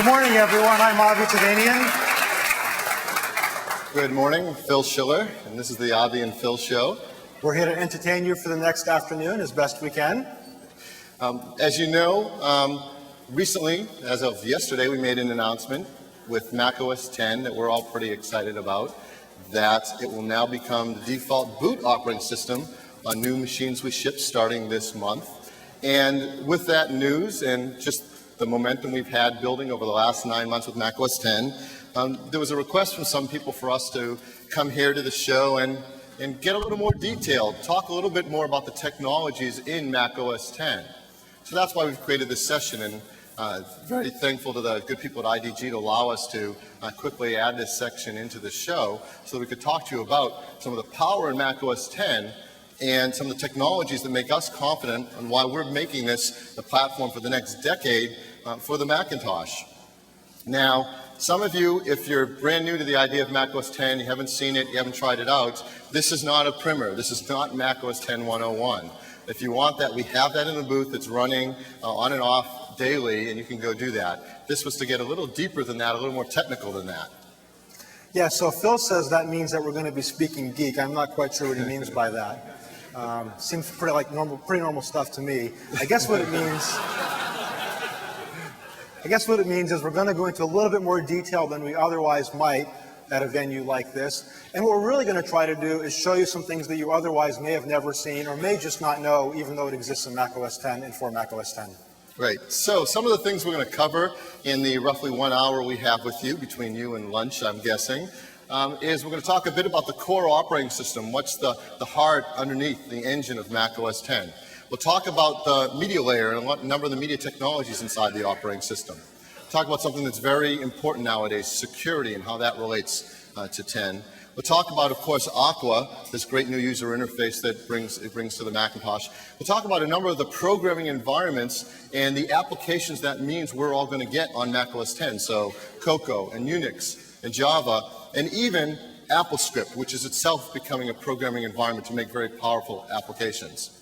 Good morning, everyone. I'm Avi Tavanian. Good morning, Phil Schiller, and this is the Avi and Phil Show. We're here to entertain you for the next afternoon as best we can. As you know, recently, as of yesterday, we made an announcement with macOS 10 that we're all pretty excited about, that it will now become the default boot operating system on new machines we ship starting this month. And with that news and just the momentum we've had building over the last 9 months with macOS 10, there was a request from some people for us to come here to the show and get a little more detailed, talk a little bit more about the technologies in macOS 10. So that's why we've created this session, and very thankful to the good people at IDG to allow us to quickly add this section into the show so that we could talk to you about some of the power in macOS 10 and some of the technologies that make us confident on why we're making this the platform for the next decade for the Macintosh. Now, some of you, if you're brand new to the idea of macOS 10, you haven't seen it, you haven't tried it out, this is not a primer. This is not macOS 10 101. If you want that, we have that in the booth. It's running on and off daily, and you can go do that. This was to get a little deeper than that, a little more technical than that. Yeah, so Phil says that means that we're going to be speaking geek. I'm not quite sure what he means by that. Seems pretty normal stuff to me. I guess what it means is we're going to go into a little bit more detail than we otherwise might at a venue like this. And what we're really going to try to do is show you some things that you otherwise may have never seen or may just not know, even though it exists in macOS 10 and for macOS 10. Great. So some of the things we're going to cover in the roughly 1 hour we have with you, between you and lunch, I'm guessing, is we're going to talk a bit about the core operating system. What's the heart underneath the engine of macOS 10? We'll talk about the media layer and a number of the media technologies inside the operating system. Talk about something that's very important nowadays, security, and how that relates to 10. We'll talk about, of course, Aqua, this great new user interface that it brings to the Macintosh. We'll talk about a number of the programming environments and the applications that means we're all going to get on macOS 10. So Cocoa and Unix and Java and even AppleScript, which is itself becoming a programming environment to make very powerful applications.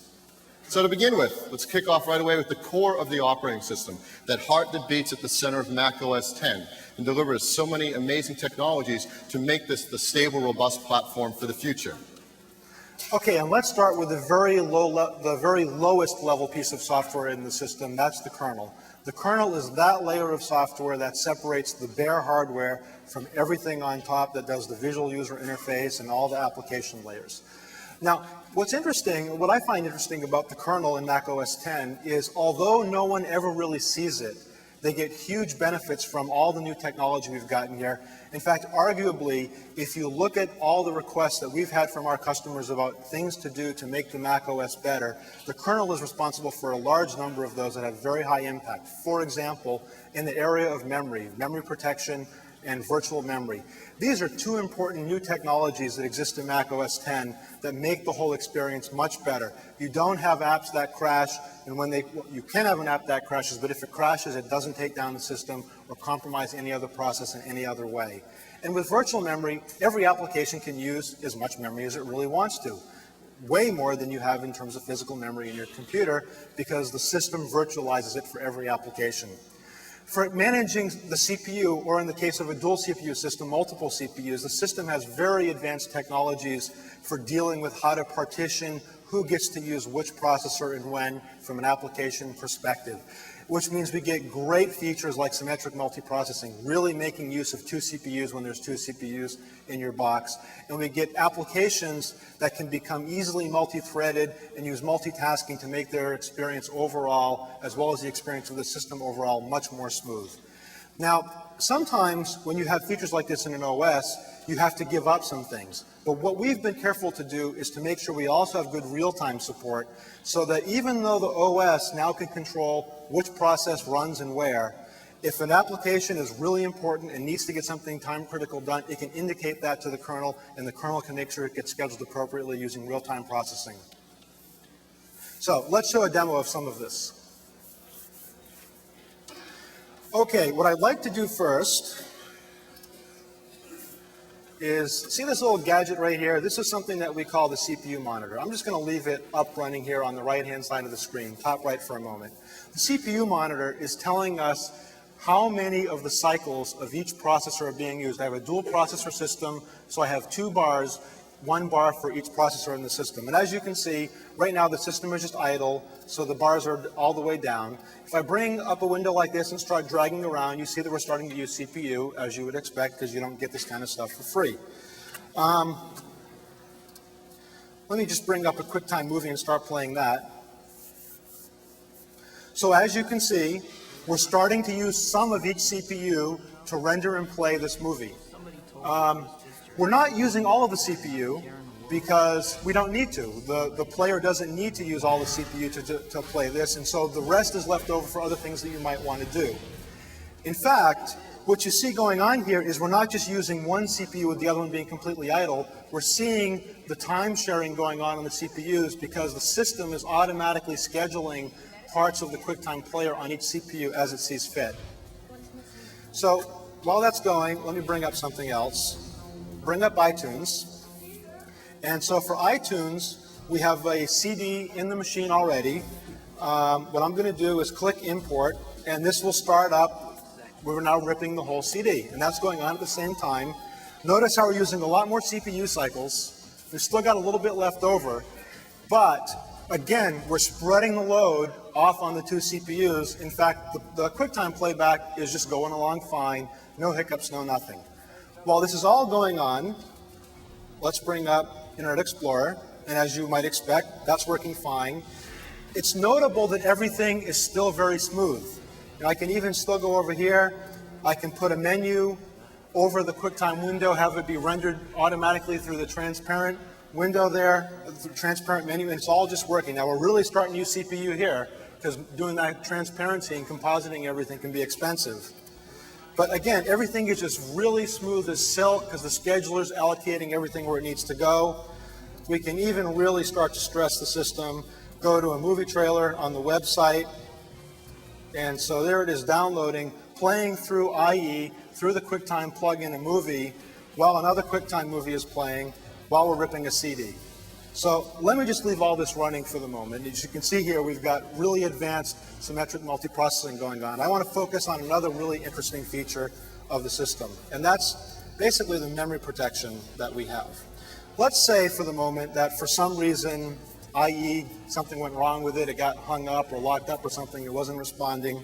So to begin with, let's kick off right away with the core of the operating system, that heart that beats at the center of macOS 10 and delivers so many amazing technologies to make this the stable, robust platform for the future. Okay, and let's start with the very lowest level piece of software in the system. That's the kernel. The kernel is that layer of software that separates the bare hardware from everything on top that does the visual user interface and all the application layers. Now, what I find interesting about the kernel in macOS 10 is although no one ever really sees it, they get huge benefits from all the new technology we've gotten here. In fact, arguably, if you look at all the requests that we've had from our customers about things to do to make the macOS better, the kernel is responsible for a large number of those that have very high impact. For example, in the area of memory protection, and virtual memory. These are two important new technologies that exist in macOS 10 that make the whole experience much better. You don't have apps that crash, and you can have an app that crashes, but if it crashes, it doesn't take down the system or compromise any other process in any other way. And with virtual memory, every application can use as much memory as it really wants to. Way more than you have in terms of physical memory in your computer, because the system virtualizes it for every application. For managing the CPU, or in the case of a dual CPU system, multiple CPUs, the system has very advanced technologies for dealing with how to partition who gets to use which processor and when from an application perspective, which means we get great features like symmetric multiprocessing, really making use of two CPUs when there's two CPUs in your box. And we get applications that can become easily multi-threaded and use multitasking to make their experience overall, as well as the experience of the system overall, much more smooth. Now, sometimes when you have features like this in an OS, you have to give up some things. But what we've been careful to do is to make sure we also have good real-time support so that even though the OS now can control which process runs and where, if an application is really important and needs to get something time-critical done, it can indicate that to the kernel, and the kernel can make sure it gets scheduled appropriately using real-time processing. So let's show a demo of some of this. Okay, what I'd like to do first is, see this little gadget right here? This is something that we call the CPU monitor. I'm just going to leave it up running here on the right-hand side of the screen, top right for a moment. The CPU monitor is telling us how many of the cycles of each processor are being used. I have a dual processor system, so I have 2 bars, 1 bar for each processor in the system. And as you can see, right now the system is just idle, so the bars are all the way down. If I bring up a window like this and start dragging around, you see that we're starting to use CPU, as you would expect, because you don't get this kind of stuff for free. Let me just bring up a QuickTime movie and start playing that. So as you can see, we're starting to use some of each CPU to render and play this movie. We're not using all of the CPU because we don't need to. The player doesn't need to use all the CPU to play this, and so the rest is left over for other things that you might want to do. In fact, what you see going on here is we're not just using one CPU with the other one being completely idle. We're seeing the time sharing going on the CPUs because the system is automatically scheduling parts of the QuickTime player on each CPU as it sees fit. So while that's going, let me bring up something else. Bring up iTunes. And so for iTunes, we have a CD in the machine already. What I'm going to do is click import, and this will start up. We're now ripping the whole CD, and that's going on at the same time. Notice how we're using a lot more CPU cycles. We've still got a little bit left over, but again, we're spreading the load off on the 2 CPUs. In fact, the QuickTime playback is just going along fine, no hiccups, no nothing. While this is all going on, let's bring up Internet Explorer, and as you might expect, that's working fine. It's notable that everything is still very smooth. And I can even still go over here. I can put a menu over the QuickTime window, have it be rendered automatically through the transparent window there, the transparent menu, and it's all just working. Now we're really starting to use CPU here because doing that transparency and compositing everything can be expensive. But again, everything is just really smooth as silk because the scheduler's allocating everything where it needs to go. We can even really start to stress the system, go to a movie trailer on the website, and so there it is downloading, playing through IE, through the QuickTime plug-in a movie, while another QuickTime movie is playing, while we're ripping a CD. So let me just leave all this running for the moment. As you can see here, we've got really advanced symmetric multiprocessing going on. I want to focus on another really interesting feature of the system, and that's basically the memory protection that we have. Let's say for the moment that for some reason, i.e. something went wrong with it, it got hung up or locked up or something, it wasn't responding.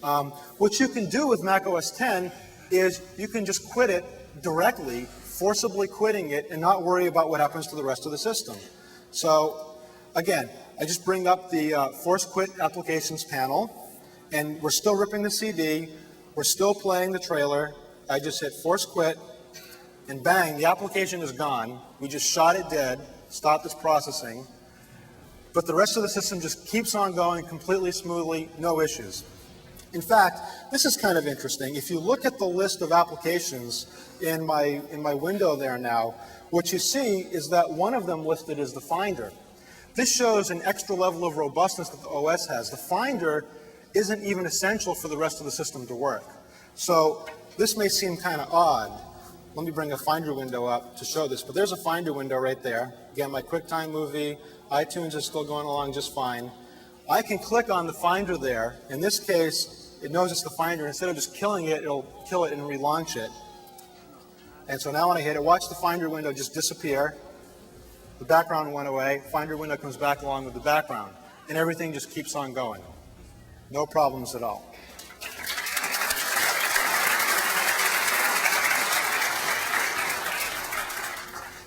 What you can do with Mac OS X is you can just quit it directly, forcibly quitting it, and not worry about what happens to the rest of the system. So again, I just bring up the Force Quit Applications panel, and we're still ripping the CD, we're still playing the trailer. I just hit Force Quit, and bang, the application is gone. We just shot it dead, stopped its processing, but the rest of the system just keeps on going completely smoothly, no issues. In fact, this is kind of interesting. If you look at the list of applications in my window there now, what you see is that one of them listed is the Finder. This shows an extra level of robustness that the OS has. The Finder isn't even essential for the rest of the system to work. So this may seem kind of odd. Let me bring a Finder window up to show this, but there's a Finder window right there. Again, my QuickTime movie, iTunes is still going along just fine. I can click on the Finder there. In this case, it knows it's the Finder. Instead of just killing it, it'll kill it and relaunch it. And so now when I hit it, watch the Finder window just disappear. The background went away. Finder window comes back along with the background. And everything just keeps on going. No problems at all.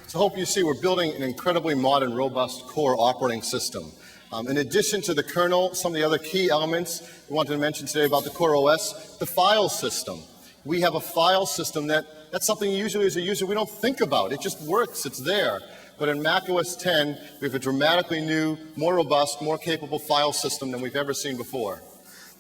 So I hope you see we're building an incredibly modern, robust core operating system. In addition to the kernel, some of the other key elements we wanted to mention today about the core OS, the file system. We have a file system that's something usually as a user we don't think about. It just works, it's there. But in Mac OS X, we have a dramatically new, more robust, more capable file system than we've ever seen before.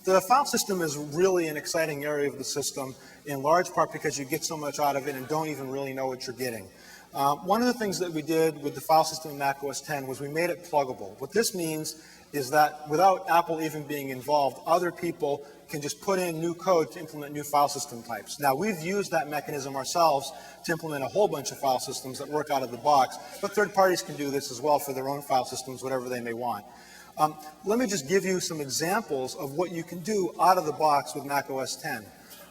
The file system is really an exciting area of the system, in large part because you get so much out of it and don't even really know what you're getting. One of the things that we did with the file system in Mac OS X was we made it pluggable. What this means is that without Apple even being involved, other people can just put in new code to implement new file system types. Now, we've used that mechanism ourselves to implement a whole bunch of file systems that work out of the box, but third parties can do this as well for their own file systems, whatever they may want. Let me just give you some examples of what you can do out of the box with Mac OS X.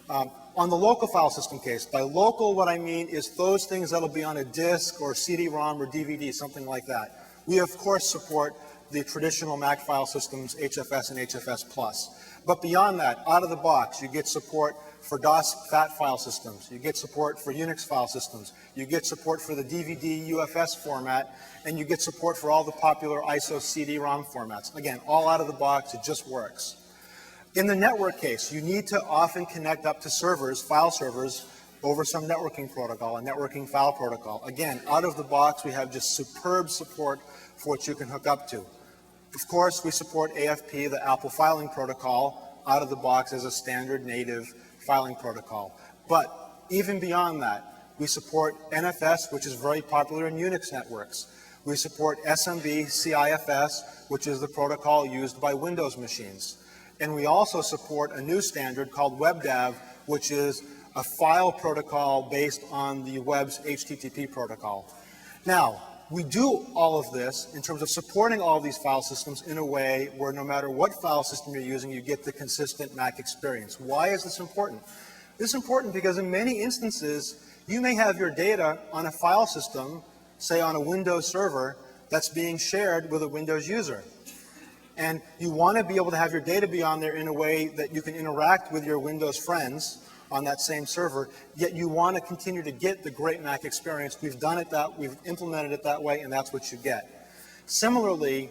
On the local file system case, by local what I mean is those things that'll be on a disk or CD-ROM or DVD, something like that. We of course support the traditional Mac file systems, HFS and HFS Plus. But beyond that, out of the box, you get support for DOS FAT file systems. You get support for Unix file systems. You get support for the DVD UFS format, and you get support for all the popular ISO CD-ROM formats. Again, all out of the box, it just works. In the network case, you need to often connect up to servers, file servers, over some networking protocol, a networking file protocol. Again, out of the box, we have just superb support for what you can hook up to. Of course, we support AFP, the Apple Filing Protocol, out of the box as a standard native filing protocol. But even beyond that, we support NFS, which is very popular in Unix networks. We support SMB CIFS, which is the protocol used by Windows machines. And we also support a new standard called WebDAV, which is a file protocol based on the web's HTTP protocol. Now, we do all of this in terms of supporting all of these file systems in a way where no matter what file system you're using, you get the consistent Mac experience. Why is this important? This is important because in many instances, you may have your data on a file system, say on a Windows server, that's being shared with a Windows user. And you want to be able to have your data be on there in a way that you can interact with your Windows friends on that same server, yet you want to continue to get the great Mac experience. We've done it we've implemented it that way, and that's what you get. Similarly,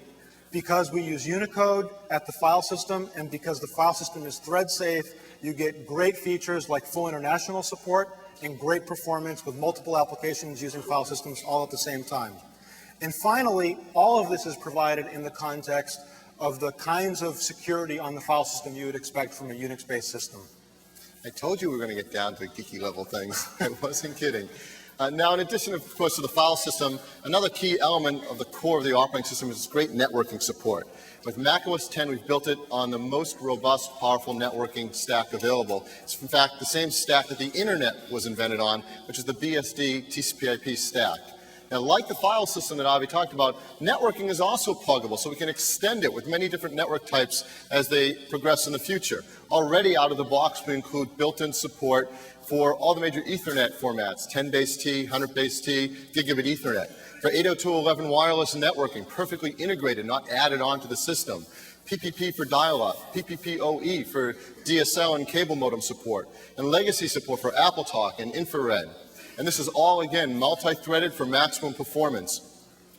because we use Unicode at the file system, and because the file system is thread safe, you get great features like full international support and great performance with multiple applications using file systems all at the same time. And finally, all of this is provided in the context of the kinds of security on the file system you would expect from a Unix-based system. I told you we were going to get down to geeky level things. I wasn't kidding. Now, in addition, of course, to the file system, another key element of the core of the operating system is great networking support. With Mac OS X, we've built it on the most robust, powerful networking stack available. It's, in fact, the same stack that the Internet was invented on, which is the BSD TCP/IP stack. Now, like the file system that Avi talked about, networking is also pluggable, so we can extend it with many different network types as they progress in the future. Already out of the box, we include built-in support for all the major Ethernet formats, 10 base T, 100 base T, gigabit Ethernet. For 802.11 wireless networking, perfectly integrated, not added onto the system. PPP for dial-up, PPPoE for DSL and cable modem support, and legacy support for AppleTalk and infrared. And this is all, again, multi-threaded for maximum performance.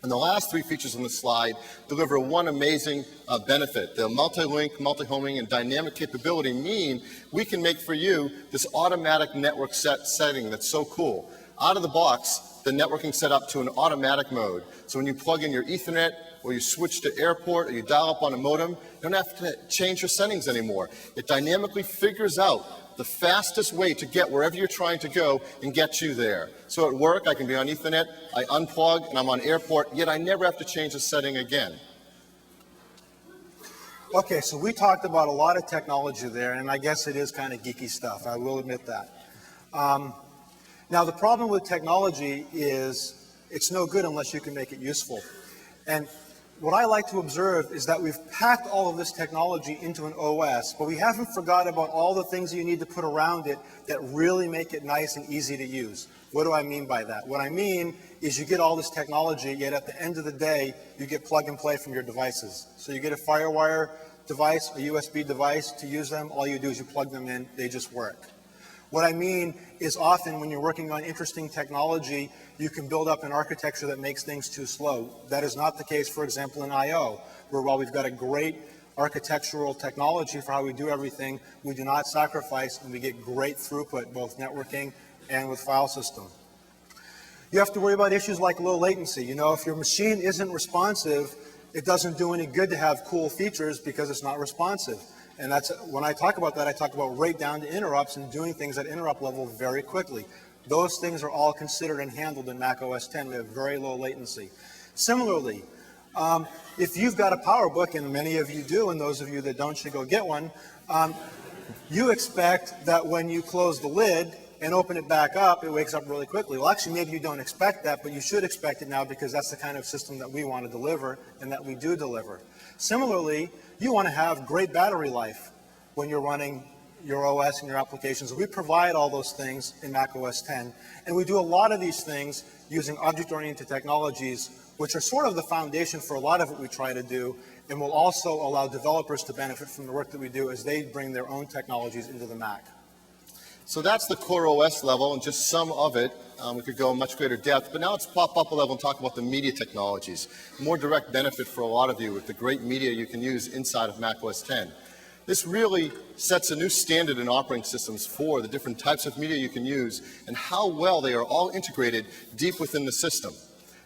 And the last three features on the slide deliver one amazing benefit. The multi-link, multi-homing, and dynamic capability mean we can make for you this automatic network setting that's so cool. Out of the box, the networking set up to an automatic mode. So when you plug in your Ethernet, or you switch to airport, or you dial up on a modem, you don't have to change your settings anymore. It dynamically figures out the fastest way to get wherever you're trying to go and get you there. So at work, I can be on Ethernet, I unplug, and I'm on airport, yet I never have to change the setting again. Okay, so we talked about a lot of technology there, and I guess it is kind of geeky stuff. I will admit that. Now, the problem with technology is it's no good unless you can make it useful. And what I like to observe is that we've packed all of this technology into an OS, but we haven't forgot about all the things you need to put around it that really make it nice and easy to use. What do I mean by that? What I mean is you get all this technology, yet at the end of the day, you get plug and play from your devices. So you get a FireWire device, a USB device to use them. All you do is you plug them in, they just work. What I mean is often when you're working on interesting technology, you can build up an architecture that makes things too slow. That is not the case, for example, in I/O, where while we've got a great architectural technology for how we do everything, we do not sacrifice and we get great throughput, both networking and with file system. You have to worry about issues like low latency. You know, if your machine isn't responsive, it doesn't do any good to have cool features because it's not responsive. And that's, when I talk about that, I talk about right down to interrupts and doing things at interrupt level very quickly. Those things are all considered and handled in Mac OS X. We have very low latency. Similarly, if you've got a PowerBook, and many of you do, and those of you that don't should go get one, you expect that when you close the lid, and open it back up, it wakes up really quickly. Well, actually, maybe you don't expect that, but you should expect it now because that's the kind of system that we want to deliver and that we do deliver. Similarly, you want to have great battery life when you're running your OS and your applications. We provide all those things in Mac OS X, and we do a lot of these things using object-oriented technologies, which are sort of the foundation for a lot of what we try to do, and will also allow developers to benefit from the work that we do as they bring their own technologies into the Mac. So that's the core OS level and just some of it. We could go in much greater depth, but now let's pop up a level and talk about the media technologies. More direct benefit for a lot of you with the great media you can use inside of Mac OS X. This really sets a new standard in operating systems for the different types of media you can use and how well they are all integrated deep within the system.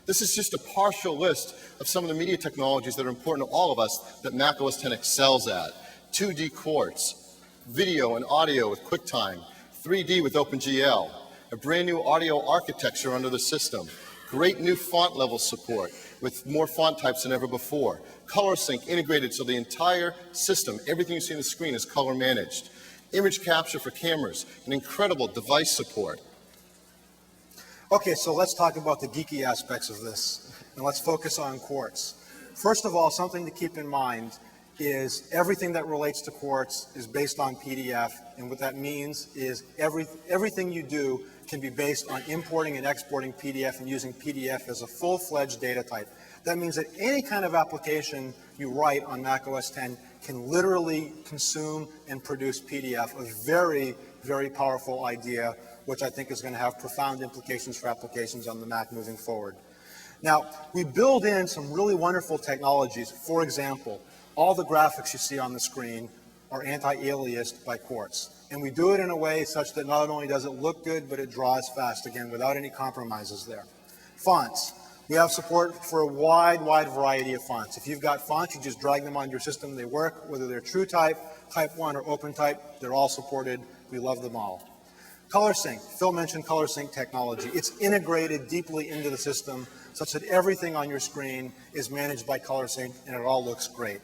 This is just a partial list of some of the media technologies that are important to all of us that Mac OS X excels at. 2D quartz, video and audio with QuickTime, 3D with OpenGL, a brand new audio architecture under the system, great new font level support with more font types than ever before, color sync integrated so the entire system, everything you see on the screen is color managed, image capture for cameras, and incredible device support. Okay, so let's talk about the geeky aspects of this, and let's focus on Quartz. First of all, something to keep in mind is everything that relates to Quartz is based on PDF, and what that means is everything you do can be based on importing and exporting PDF and using PDF as a full-fledged data type. That means that any kind of application you write on Mac OS X can literally consume and produce PDF, a very, very powerful idea, which I think is going to have profound implications for applications on the Mac moving forward. Now, we build in some really wonderful technologies. For example, all the graphics you see on the screen are anti-aliased by Quartz. And we do it in a way such that not only does it look good, but it draws fast, again, without any compromises there. Fonts. We have support for a wide variety of fonts. If you've got fonts, you just drag them onto your system. They work, whether they're TrueType, Type 1, or OpenType. They're all supported. We love them all. Color sync. Phil mentioned color sync technology. It's integrated deeply into the system such that everything on your screen is managed by color sync, and it all looks great.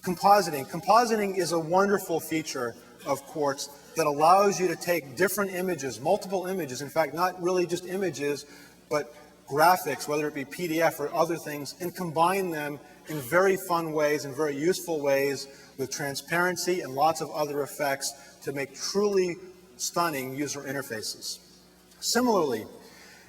Compositing. Compositing is a wonderful feature of Quartz that allows you to take different images, multiple images, in fact, not really just images, but graphics, whether it be PDF or other things, and combine them in very fun ways and very useful ways with transparency and lots of other effects to make truly stunning user interfaces. Similarly,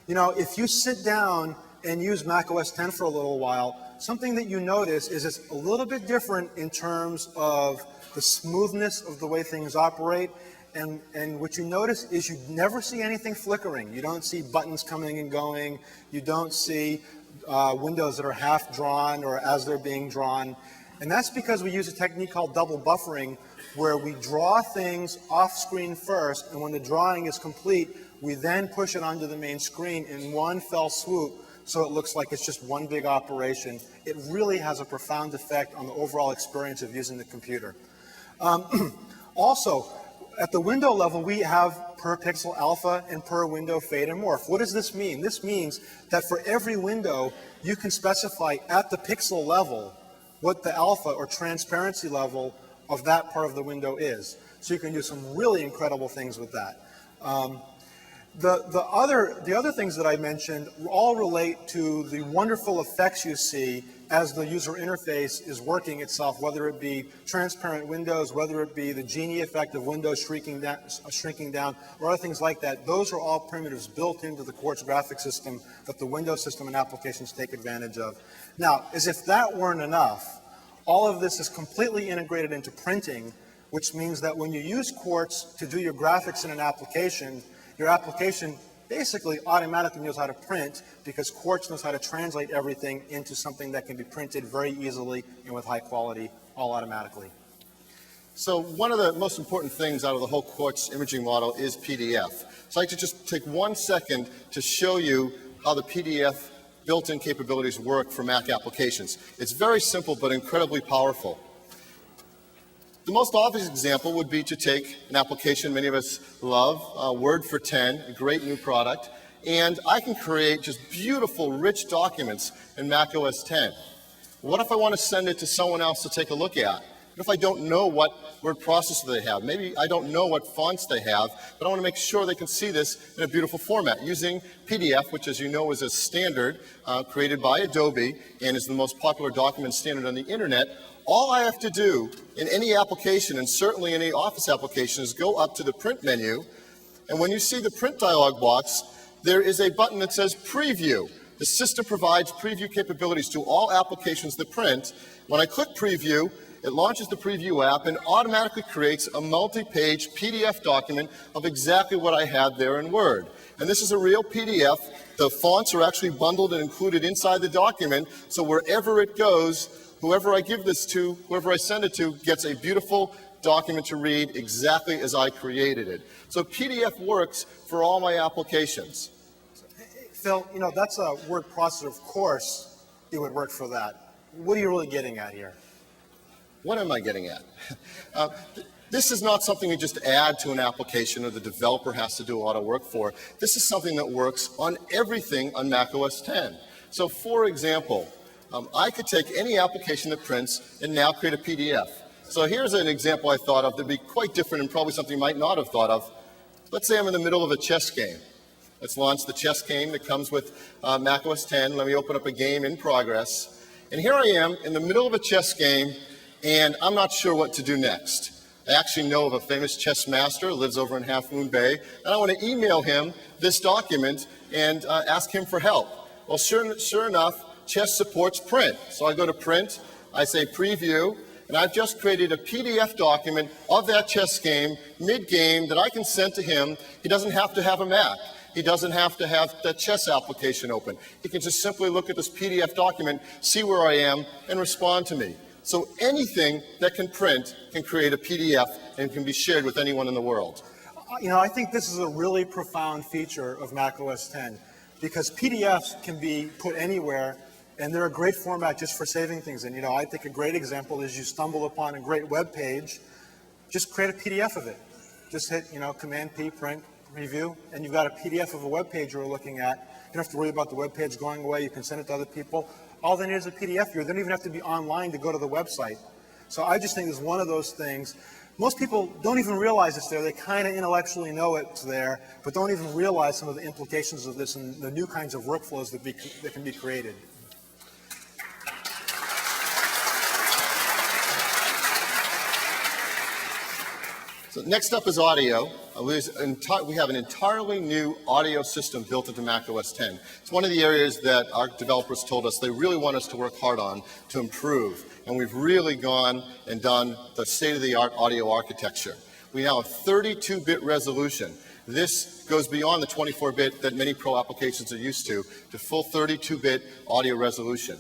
if you sit down and use Mac OS X for a little while, something that you notice is it's a little bit different in terms of the smoothness of the way things operate. And what you notice is you never see anything flickering. You don't see buttons coming and going. You don't see windows that are half drawn or as they're being drawn. And that's because we use a technique called double buffering, where we draw things off screen first, and when the drawing is complete, we then push it onto the main screen in one fell swoop, so it looks like it's just one big operation. It really has a profound effect on the overall experience of using the computer. Also, at the window level, we have per pixel alpha and per window fade and morph. What does this mean? This means that for every window, you can specify at the pixel level what the alpha or transparency level of that part of the window is. So you can do some really incredible things with that. The other things that I mentioned all relate to the wonderful effects you see as the user interface is working itself, whether it be transparent windows, whether it be the Genie effect of windows shrinking down, or other things like that. Those are all primitives built into the Quartz graphic system that the Windows system and applications take advantage of. Now, as if that weren't enough, all of this is completely integrated into printing, which means that when you use Quartz to do your graphics in an application, your application basically automatically knows how to print because Quartz knows how to translate everything into something that can be printed very easily and with high quality, all automatically. So one of the most important things out of the whole Quartz imaging model is PDF. So I'd like to just take 1 second to show you how the PDF built-in capabilities work for Mac applications. It's very simple but incredibly powerful. The most obvious example would be to take an application many of us love, Word for 10, a great new product, and I can create just beautiful, rich documents in Mac OS X. What if I want to send it to someone else to take a look at? What if I don't know what word processor they have? Maybe I don't know what fonts they have, but I want to make sure they can see this in a beautiful format using PDF, which, as you know, is a standard created by Adobe and is the most popular document standard on the internet. All I have to do in any application, and certainly any Office application, is go up to the print menu, and when you see the print dialog box, there is a button that says Preview. The system provides preview capabilities to all applications that print. When I click Preview, it launches the Preview app and automatically creates a multi-page PDF document of exactly what I had there in Word. And this is a real PDF. The fonts are actually bundled and included inside the document, so wherever it goes, whoever I give this to, whoever I send it to, gets a beautiful document to read exactly as I created it. So PDF works for all my applications. Phil, you know, that's a word processor. Of course, it would work for that. What are you really getting at here? What am I getting at? This is not something you just add to an application or the developer has to do a lot of work for. This is something that works on everything on macOS 10. So for example, I could take any application that prints and now create a PDF. So here's an example I thought of that'd be quite different and probably something you might not have thought of. Let's say I'm in the middle of a chess game. Let's launch the chess game that comes with macOS 10. Let me open up a game in progress. And here I am in the middle of a chess game, and I'm not sure what to do next. I actually know of a famous chess master who lives over in Half Moon Bay, and I want to email him this document and ask him for help. Well, sure enough, chess supports print. So I go to print, I say preview, and I've just created a PDF document of that chess game, mid-game, that I can send to him. He doesn't have to have a Mac. He doesn't have to have the chess application open. He can just simply look at this PDF document, see where I am, and respond to me. So anything that can print can create a PDF and can be shared with anyone in the world. You know, I think this is a really profound feature of macOS 10 because PDFs can be put anywhere, and they're a great format just for saving things. And, you know, I think a great example is you stumble upon a great web page, just create a PDF of it. Just hit, you know, Command-P, print, review, and you've got a PDF of a web page you're looking at. You don't have to worry about the web page going away. You can send it to other people. All they need is a PDF viewer. They don't even have to be online to go to the website. So I just think it's one of those things. Most people don't even realize it's there. They kind of intellectually know it's there, but don't even realize some of the implications of this and the new kinds of workflows that can be created. So next up is audio. We have an entirely new audio system built into macOS 10. It's one of the areas that our developers told us they really want us to work hard on to improve. And we've really gone and done the state-of-the-art audio architecture. We now have 32-bit resolution. This goes beyond the 24-bit that many pro applications are used to full 32-bit audio resolution.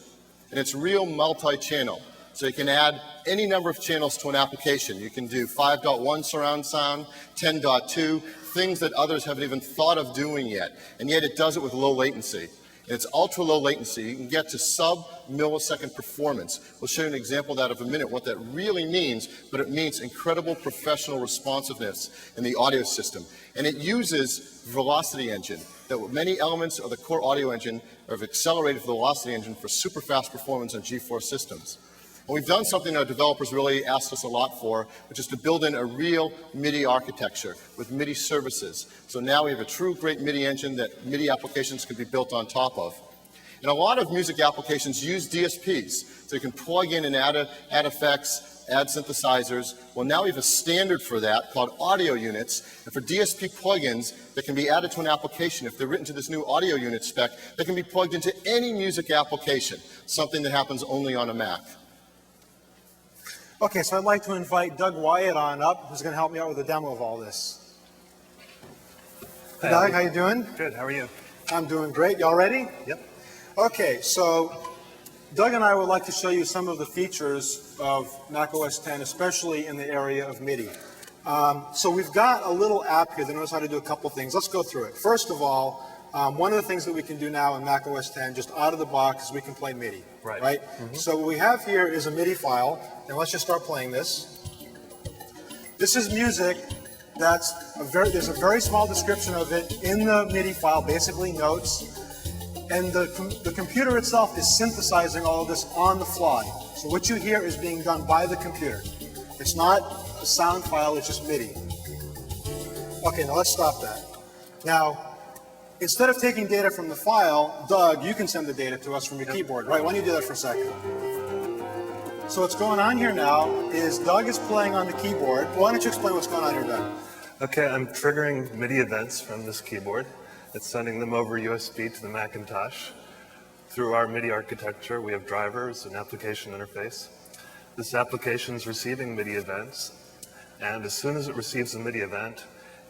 And it's real multi-channel. So you can add any number of channels to an application. You can do 5.1 surround sound, 10.2, things that others haven't even thought of doing yet. And yet it does it with low latency. And it's ultra low latency. You can get to sub-millisecond performance. We'll show you an example of that in a minute, what that really means, but it means incredible professional responsiveness in the audio system. And it uses Velocity Engine, that many elements of the core audio engine have accelerated the Velocity Engine for super fast performance on GeForce systems. And we've done something our developers really asked us a lot for, which is to build in a real MIDI architecture with MIDI services. So now we have a true great MIDI engine that MIDI applications can be built on top of. And a lot of music applications use DSPs. So you can plug in and add effects, add synthesizers. Well, now we have a standard for that called audio units. And for DSP plugins that can be added to an application, if they're written to this new audio unit spec, they can be plugged into any music application, something that happens only on a Mac. Okay, so I'd like to invite Doug Wyatt on up, who's going to help me out with a demo of all this. Hey, Doug, how you doing? Good, how are you? I'm doing great. Y'all ready? Yep. Okay, so Doug and I would like to show you some of the features of macOS 10, especially in the area of MIDI. So we've got a little app here that knows how to do a couple things. Let's go through it. First of all, one of the things that we can do now in macOS 10, just out of the box, is we can play MIDI. Right? Mm-hmm. So what we have here is a MIDI file, and let's just start playing this. This is music. There's a very small description of it in the MIDI file, basically notes, and the computer itself is synthesizing all of this on the fly. So what you hear is being done by the computer. It's not a sound file, it's just MIDI. Okay, now let's stop that. Now, instead of taking data from the file, Doug, you can send the data to us from your keyboard, right? Why don't you do that for a second? So what's going on here now is Doug is playing on the keyboard. Why don't you explain what's going on here, Doug? Okay, I'm triggering MIDI events from this keyboard. It's sending them over USB to the Macintosh. Through our MIDI architecture, we have drivers and application interface. This application is receiving MIDI events, and as soon as it receives a MIDI event,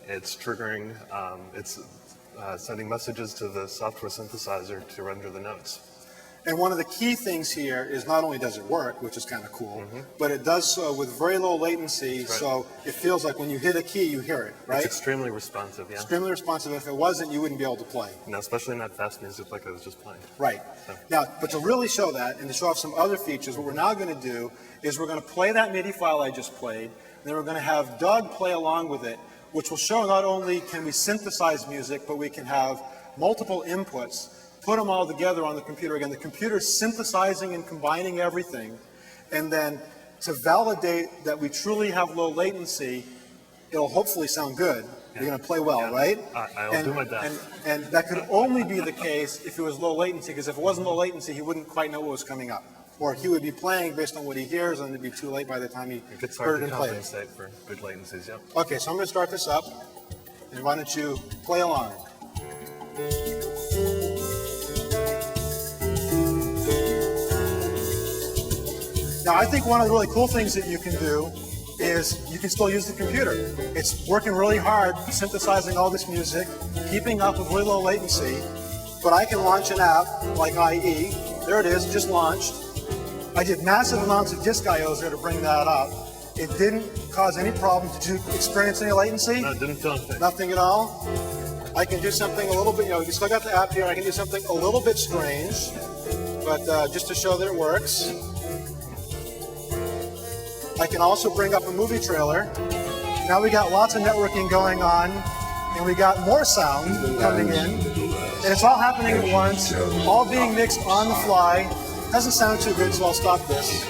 it's triggering, sending messages to the software synthesizer to render the notes. And one of the key things here is not only does it work, which is kind of cool, but it does so with very low latency, so it feels like when you hit a key, you hear it, right? It's extremely responsive, yeah. Extremely responsive. If it wasn't, you wouldn't be able to play. No, especially not fast music like I was just playing. Right. So. Now, but to really show that and to show off some other features, what we're now going to do is we're going to play that MIDI file I just played, and then we're going to have Doug play along with it, which will show not only can we synthesize music, but we can have multiple inputs, put them all together on the computer. Again, the computer's synthesizing and combining everything, and then to validate that we truly have low latency, it'll hopefully sound good. Yeah. You're going to play well, right? I'll do my best. And that could only be the case if it was low latency, because if it wasn't low latency, he wouldn't quite know what was coming up. Or he would be playing based on what he hears, and it'd be too late by the time he heard it and played it. It's hard to compensate for good latencies, yep. Okay, so I'm going to start this up, and why don't you play along? Now, I think one of the really cool things that you can do is you can still use the computer. It's working really hard, synthesizing all this music, keeping up with really low latency, but I can launch an app like IE. There it is, just launched. I did massive amounts of disk IOs there to bring that up. It didn't cause any problem. Did you experience any latency? No, it didn't feel anything. Nothing at all? I can do something a little bit, you still got the app here. I can do something a little bit strange, but just to show that it works. I can also bring up a movie trailer. Now we got lots of networking going on, and we got more sound coming in. And it's all happening at once, all being mixed on the fly. Doesn't sound too good, so I'll stop this.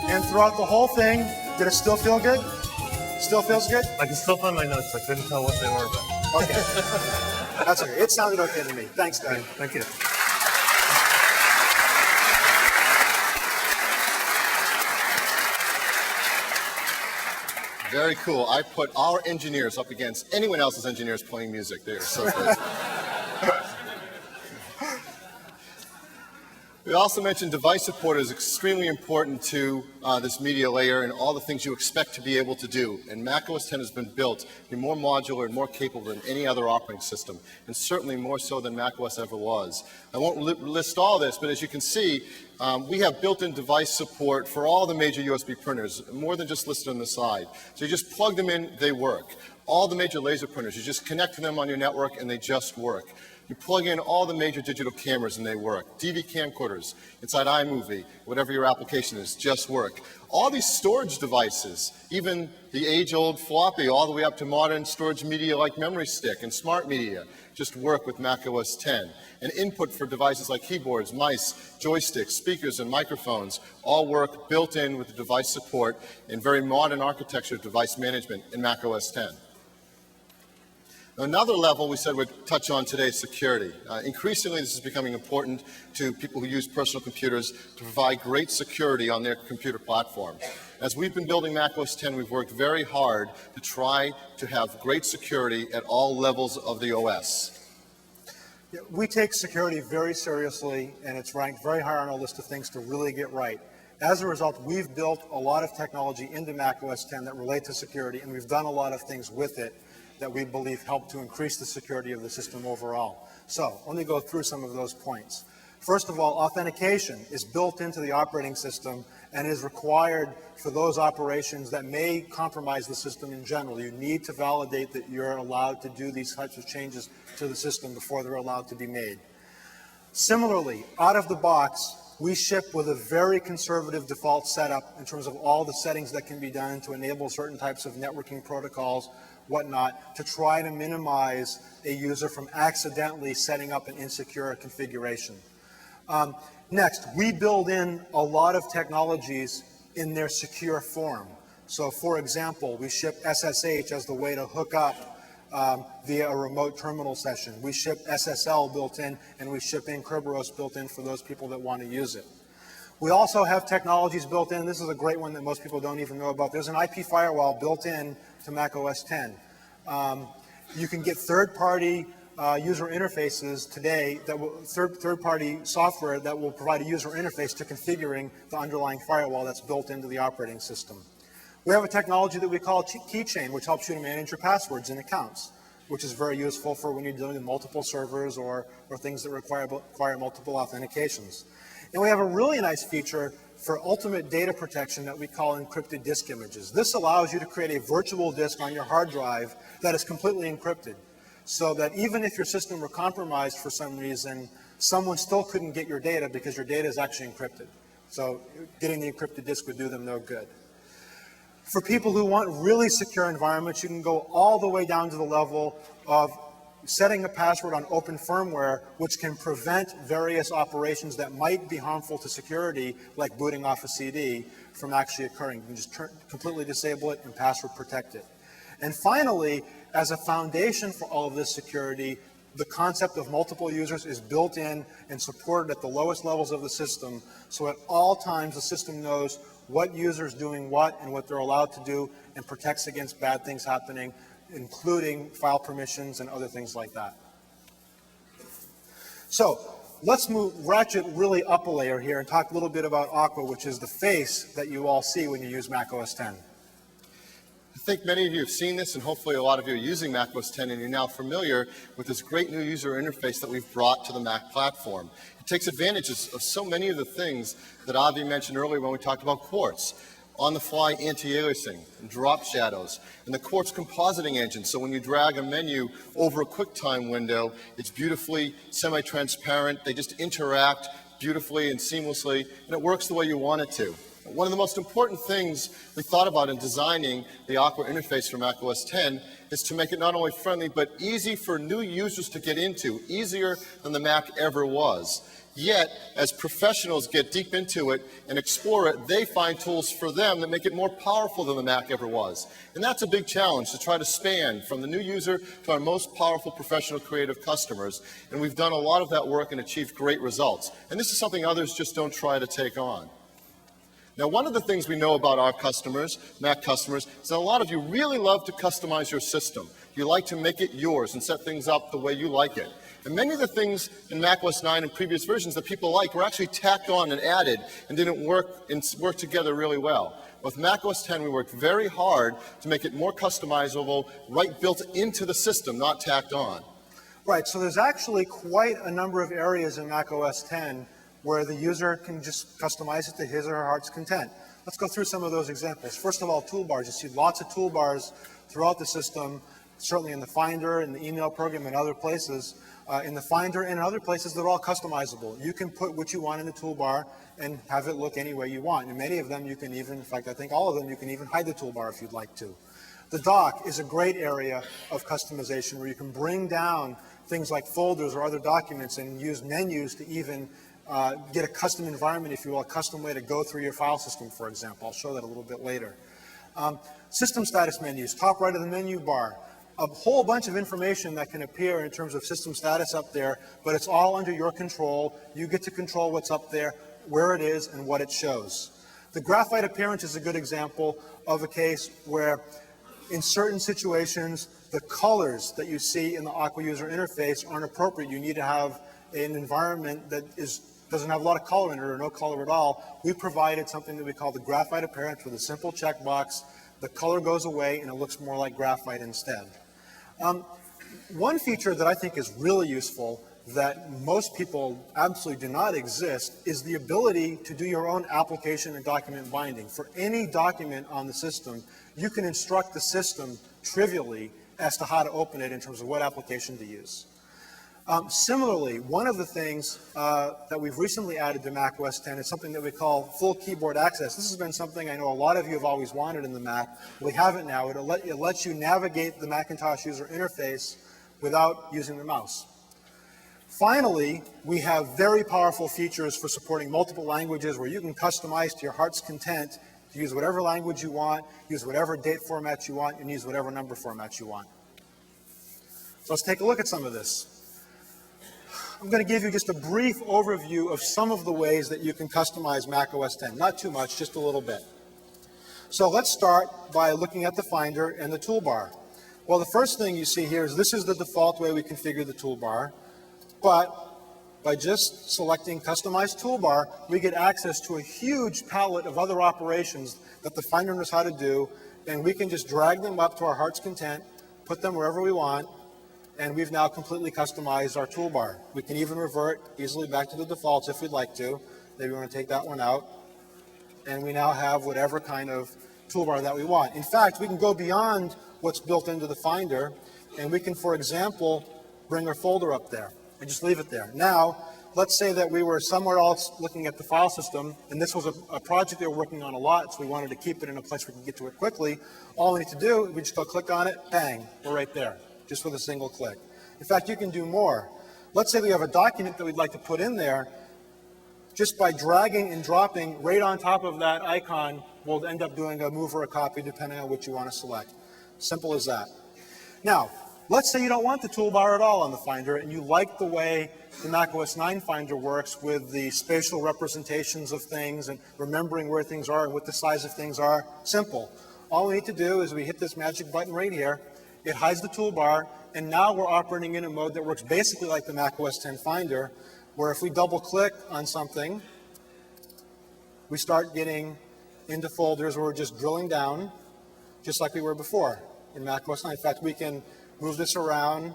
And throughout the whole thing, did it still feel good? Still feels good? I can still find my notes. I couldn't tell what they were, but... Okay. That's okay. It sounded okay to me. Thanks, Doug. Thank you. Very cool. I put our engineers up against anyone else's engineers playing music. They are so good. We also mentioned device support is extremely important to this media layer and all the things you expect to be able to do. And macOS 10 has been built to be more modular and more capable than any other operating system, and certainly more so than macOS ever was. I won't list all this, but as you can see, we have built-in device support for all the major USB printers, more than just listed on the side. So you just plug them in, they work. All the major laser printers, you just connect to them on your network and they just work. You plug in all the major digital cameras and they work. DV camcorders, inside iMovie, whatever your application is, just work. All these storage devices, even the age-old floppy, all the way up to modern storage media like memory stick and smart media, just work with macOS 10. And input for devices like keyboards, mice, joysticks, speakers, and microphones all work built in with the device support and very modern architecture of device management in macOS 10. Another level we said we'd touch on today is security. Increasingly, this is becoming important to people who use personal computers to provide great security on their computer platform. As we've been building macOS 10, we've worked very hard to try to have great security at all levels of the OS. Yeah, we take security very seriously, and it's ranked very high on our list of things to really get right. As a result, we've built a lot of technology into macOS 10 that relate to security, and we've done a lot of things with it that we believe help to increase the security of the system overall. So let me go through some of those points. First of all, authentication is built into the operating system and is required for those operations that may compromise the system in general. You need to validate that you're allowed to do these types of changes to the system before they're allowed to be made. Similarly, out of the box, we ship with a very conservative default setup in terms of all the settings that can be done to enable certain types of networking protocols, whatnot, to try to minimize a user from accidentally setting up an insecure configuration. Next, we build in a lot of technologies in their secure form. So for example, we ship SSH as the way to hook up via a remote terminal session. We ship SSL built in, and we ship in Kerberos built in for those people that want to use it. We also have technologies built in. This is a great one that most people don't even know about. There's an IP firewall built in to Mac OS X. You can get third-party user interfaces today, that will, third-party software that will provide a user interface to configuring the underlying firewall that's built into the operating system. We have a technology that we call Keychain, which helps you to manage your passwords and accounts, which is very useful for when you're dealing with multiple servers or things that require multiple authentications. And we have a really nice feature for ultimate data protection that we call encrypted disk images. This allows you to create a virtual disk on your hard drive that is completely encrypted, so that even if your system were compromised for some reason, someone still couldn't get your data because your data is actually encrypted. So getting the encrypted disk would do them no good. For people who want really secure environments, you can go all the way down to the level of setting a password on open firmware, which can prevent various operations that might be harmful to security, like booting off a CD, from actually occurring. You can just completely disable it and password protect it. And finally, as a foundation for all of this security, the concept of multiple users is built in and supported at the lowest levels of the system, so at all times the system knows what user is doing what and what they're allowed to do, and protects against bad things happening, including file permissions and other things like that. So let's ratchet really up a layer here and talk a little bit about Aqua, which is the face that you all see when you use Mac OS X. I think many of you have seen this, and hopefully a lot of you are using Mac OS X, and you're now familiar with this great new user interface that we've brought to the Mac platform. It takes advantage of so many of the things that Avi mentioned earlier when we talked about Quartz. On-the-fly anti-aliasing, and drop shadows, and the Quartz compositing engine. So when you drag a menu over a QuickTime window, it's beautifully semi-transparent. They just interact beautifully and seamlessly, and it works the way you want it to. One of the most important things we thought about in designing the Aqua interface for Mac OS X is to make it not only friendly, but easy for new users to get into, easier than the Mac ever was. Yet, as professionals get deep into it and explore it, they find tools for them that make it more powerful than the Mac ever was. And that's a big challenge, to try to span from the new user to our most powerful professional creative customers. And we've done a lot of that work and achieved great results. And this is something others just don't try to take on. Now, one of the things we know about our customers, Mac customers, is that a lot of you really love to customize your system. You like to make it yours and set things up the way you like it. And many of the things in Mac OS 9 and previous versions that people like were actually tacked on and added and didn't work together really well. With Mac OS X, we worked very hard to make it more customizable, right built into the system, not tacked on. Right, so there's actually quite a number of areas in Mac OS X where the user can just customize it to his or her heart's content. Let's go through some of those examples. First of all, toolbars. You see lots of toolbars throughout the system, certainly in the Finder, in the email program, and other places. In the Finder and other places, they're all customizable. You can put what you want in the toolbar and have it look any way you want. And many of them you can even, in fact, I think all of them, you can even hide the toolbar if you'd like to. The dock is a great area of customization where you can bring down things like folders or other documents and use menus to even get a custom environment, if you will, a custom way to go through your file system, for example. I'll show that a little bit later. System status menus, top right of the menu bar. A whole bunch of information that can appear in terms of system status up there, but it's all under your control. You get to control what's up there, where it is, and what it shows. The graphite appearance is a good example of a case where in certain situations, the colors that you see in the Aqua user interface aren't appropriate. You need to have an environment that doesn't have a lot of color in it or no color at all. We provided something that we call the graphite appearance with a simple checkbox. The color goes away and it looks more like graphite instead. One feature that I think is really useful that most people absolutely do not exist is the ability to do your own application and document binding. For any document on the system, you can instruct the system trivially as to how to open it in terms of what application to use. Similarly, one of the things that we've recently added to Mac OS X is something that we call full keyboard access. This has been something I know a lot of you have always wanted in the Mac. We have it now. It lets you navigate the Macintosh user interface without using the mouse. Finally, we have very powerful features for supporting multiple languages where you can customize to your heart's content Use whatever language you want, use whatever date formats you want, and use whatever number formats you want. So let's take a look at some of this. I'm going to give you just a brief overview of some of the ways that you can customize Mac OS X. Not too much, just a little bit. So let's start by looking at the Finder and the toolbar. Well, the first thing you see here is this is the default way we configure the toolbar, but by just selecting Customize Toolbar, we get access to a huge palette of other operations that the Finder knows how to do, and we can just drag them up to our heart's content, put them wherever we want, and we've now completely customized our toolbar. We can even revert easily back to the defaults if we'd like to. Maybe we want to take that one out, and we now have whatever kind of toolbar that we want. In fact, we can go beyond what's built into the Finder, and we can, for example, bring our folder up there and just leave it there. Now, let's say that we were somewhere else looking at the file system, and this was a project they were working on a lot, so we wanted to keep it in a place where we can get to it quickly. All we need to do, we just go click on it, bang, we're right there, just with a single click. In fact, you can do more. Let's say we have a document that we'd like to put in there. Just by dragging and dropping right on top of that icon, we'll end up doing a move or a copy depending on what you want to select. Simple as that. Now, let's say you don't want the toolbar at all on the Finder and you like the way the Mac OS 9 Finder works with the spatial representations of things and remembering where things are and what the size of things are. Simple. All we need to do is we hit this magic button right here. It hides the toolbar, and now we're operating in a mode that works basically like the Mac OS X Finder, where if we double click on something, we start getting into folders where we're just drilling down, just like we were before in Mac OS 9. In fact, we can move this around,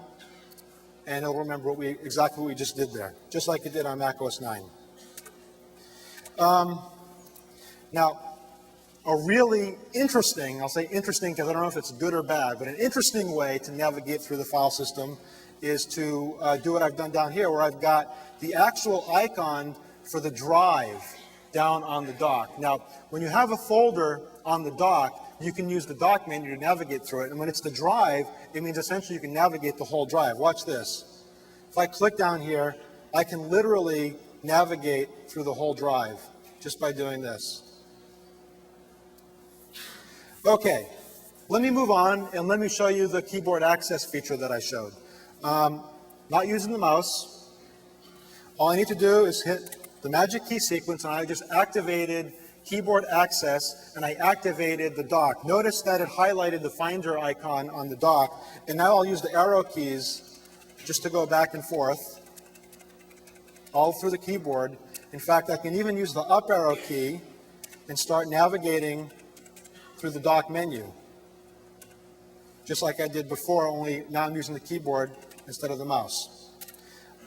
and it'll remember exactly what we just did there, just like it did on Mac OS 9. Now, a really interesting, I'll say interesting because I don't know if it's good or bad, but an interesting way to navigate through the file system is to do what I've done down here, where I've got the actual icon for the drive down on the dock. Now, when you have a folder on the dock, you can use the dock menu to navigate through it. And when it's the drive, it means essentially you can navigate the whole drive. Watch this. If I click down here, I can literally navigate through the whole drive just by doing this. Okay, let me move on and let me show you the keyboard access feature that I showed. Not using the mouse. All I need to do is hit the magic key sequence, and I just activated keyboard access, and I activated the dock. Notice that it highlighted the Finder icon on the dock, and now I'll use the arrow keys just to go back and forth all through the keyboard. In fact, I can even use the up arrow key and start navigating through the dock menu, just like I did before, only now I'm using the keyboard instead of the mouse.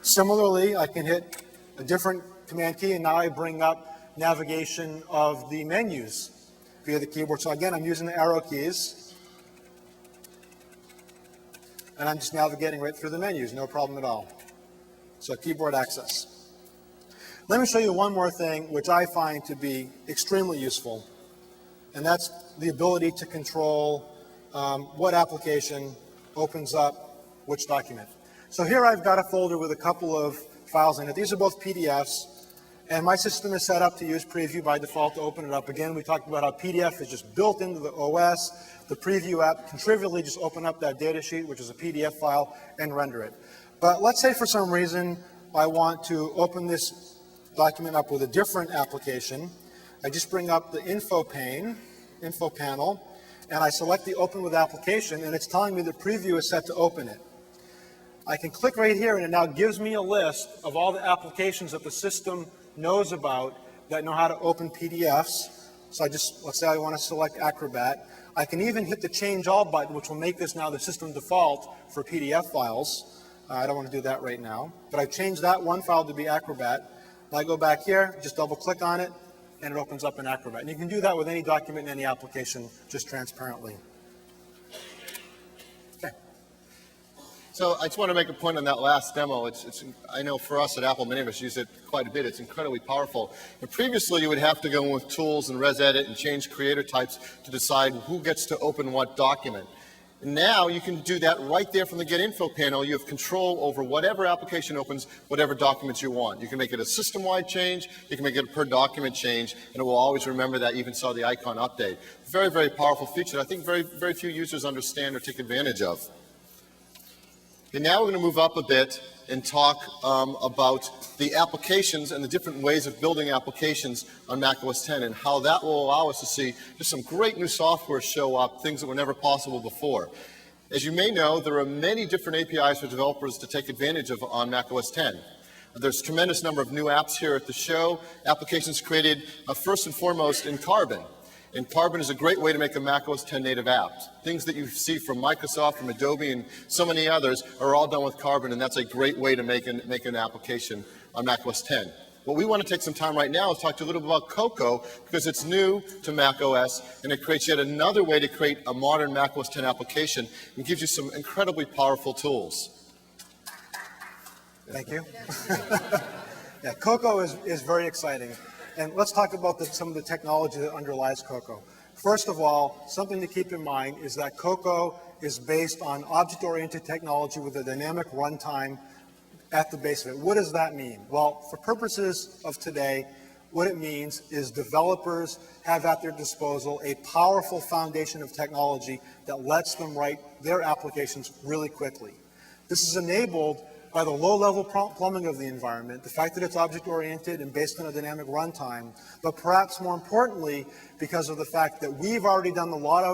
Similarly, I can hit a different command key, and now I bring up navigation of the menus via the keyboard. So again, I'm using the arrow keys, and I'm just navigating right through the menus, no problem at all. So keyboard access. Let me show you one more thing which I find to be extremely useful, and that's the ability to control what application opens up which document. So here I've got a folder with a couple of files in it. These are both PDFs, and my system is set up to use Preview by default to open it up. Again, we talked about how PDF is just built into the OS. The Preview app can trivially just open up that data sheet, which is a PDF file, and render it. But let's say for some reason I want to open this document up with a different application. I just bring up the info panel, and I select the Open with Application, and it's telling me the Preview is set to open it. I can click right here, and it now gives me a list of all the applications that the system knows about that know how to open PDFs. So let's say I want to select Acrobat. I can even hit the Change All button, which will make this now the system default for PDF files. I don't want to do that right now, but I've changed that one file to be Acrobat. I go back here, just double click on it, and it opens up in Acrobat. And you can do that with any document in any application, just transparently. Okay. So I just want to make a point on that last demo. I know for us at Apple, many of us use it quite a bit. It's incredibly powerful. And previously, you would have to go in with Tools and ResEdit and change creator types to decide who gets to open what document. And now you can do that right there from the Get Info panel. You have control over whatever application opens, whatever documents you want. You can make it a system-wide change, you can make it a per document change, and it will always remember that you even saw the icon update. Very, very powerful feature that I think very few users understand or take advantage of. Okay, now we're going to move up a bit and talk about the applications and the different ways of building applications on macOS 10 and how that will allow us to see just some great new software show up, things that were never possible before. As you may know, there are many different APIs for developers to take advantage of on macOS 10. There's a tremendous number of new apps here at the show, applications created first and foremost in Carbon. And Carbon is a great way to make a macOS 10 native app. Things that you see from Microsoft, from Adobe, and so many others are all done with Carbon, and that's a great way to make an application on macOS 10. What we want to take some time right now is talk to you a little bit about Cocoa, because it's new to macOS, and it creates yet another way to create a modern macOS 10 application and gives you some incredibly powerful tools. Thank you. Yeah, Cocoa is very exciting. And let's talk about some of the technology that underlies Cocoa. First of all, something to keep in mind is that Cocoa is based on object-oriented technology with a dynamic runtime at the base of it. What does that mean? Well, for purposes of today, what it means is developers have at their disposal a powerful foundation of technology that lets them write their applications really quickly. This is enabled by the low-level plumbing of the environment, the fact that it's object-oriented and based on a dynamic runtime, but perhaps more importantly, because of the fact that we've already done a lot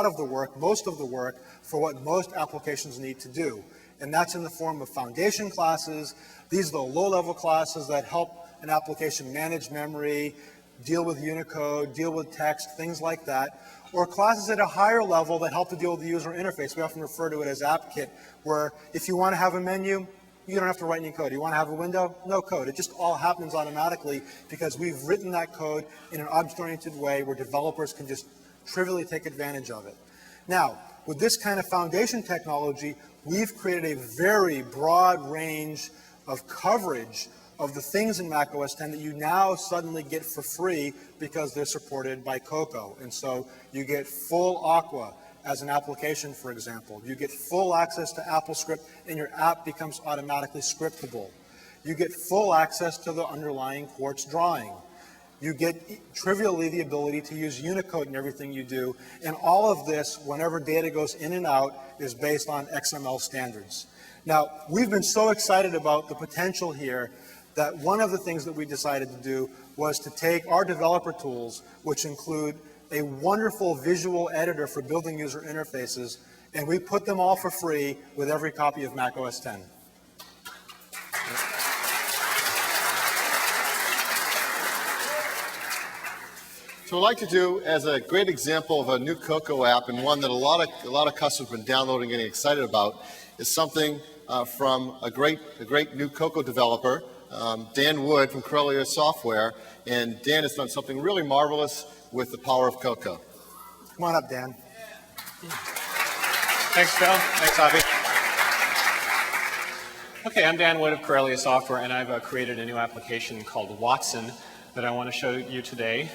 of the work, most of the work, for what most applications need to do. And that's in the form of foundation classes. These are the low-level classes that help an application manage memory, deal with Unicode, deal with text, things like that, or classes at a higher level that help to deal with the user interface. We often refer to it as AppKit, where if you want to have a menu, you don't have to write any code. You want to have a window? No code. It just all happens automatically because we've written that code in an object-oriented way where developers can just trivially take advantage of it. Now, with this kind of foundation technology, we've created a very broad range of coverage of the things in macOS 10 that you now suddenly get for free because they're supported by Cocoa. And so you get full Aqua as an application, for example. You get full access to AppleScript, and your app becomes automatically scriptable. You get full access to the underlying Quartz drawing. You get trivially the ability to use Unicode in everything you do, and all of this, whenever data goes in and out, is based on XML standards. Now, we've been so excited about the potential here that one of the things that we decided to do was to take our developer tools, which include a wonderful visual editor for building user interfaces, and we put them all for free with every copy of macOS 10. So what I'd like to do, as a great example of a new Cocoa app, and one that a lot of customers have been downloading and getting excited about, is something from a great new Cocoa developer, Dan Wood from Corellia Software, and Dan has done something really marvelous with the power of Cocoa. Come on up, Dan. Thanks, Phil. Thanks, Avi. Okay, I'm Dan Wood of Corellia Software, and I've created a new application called Watson that I want to show you today.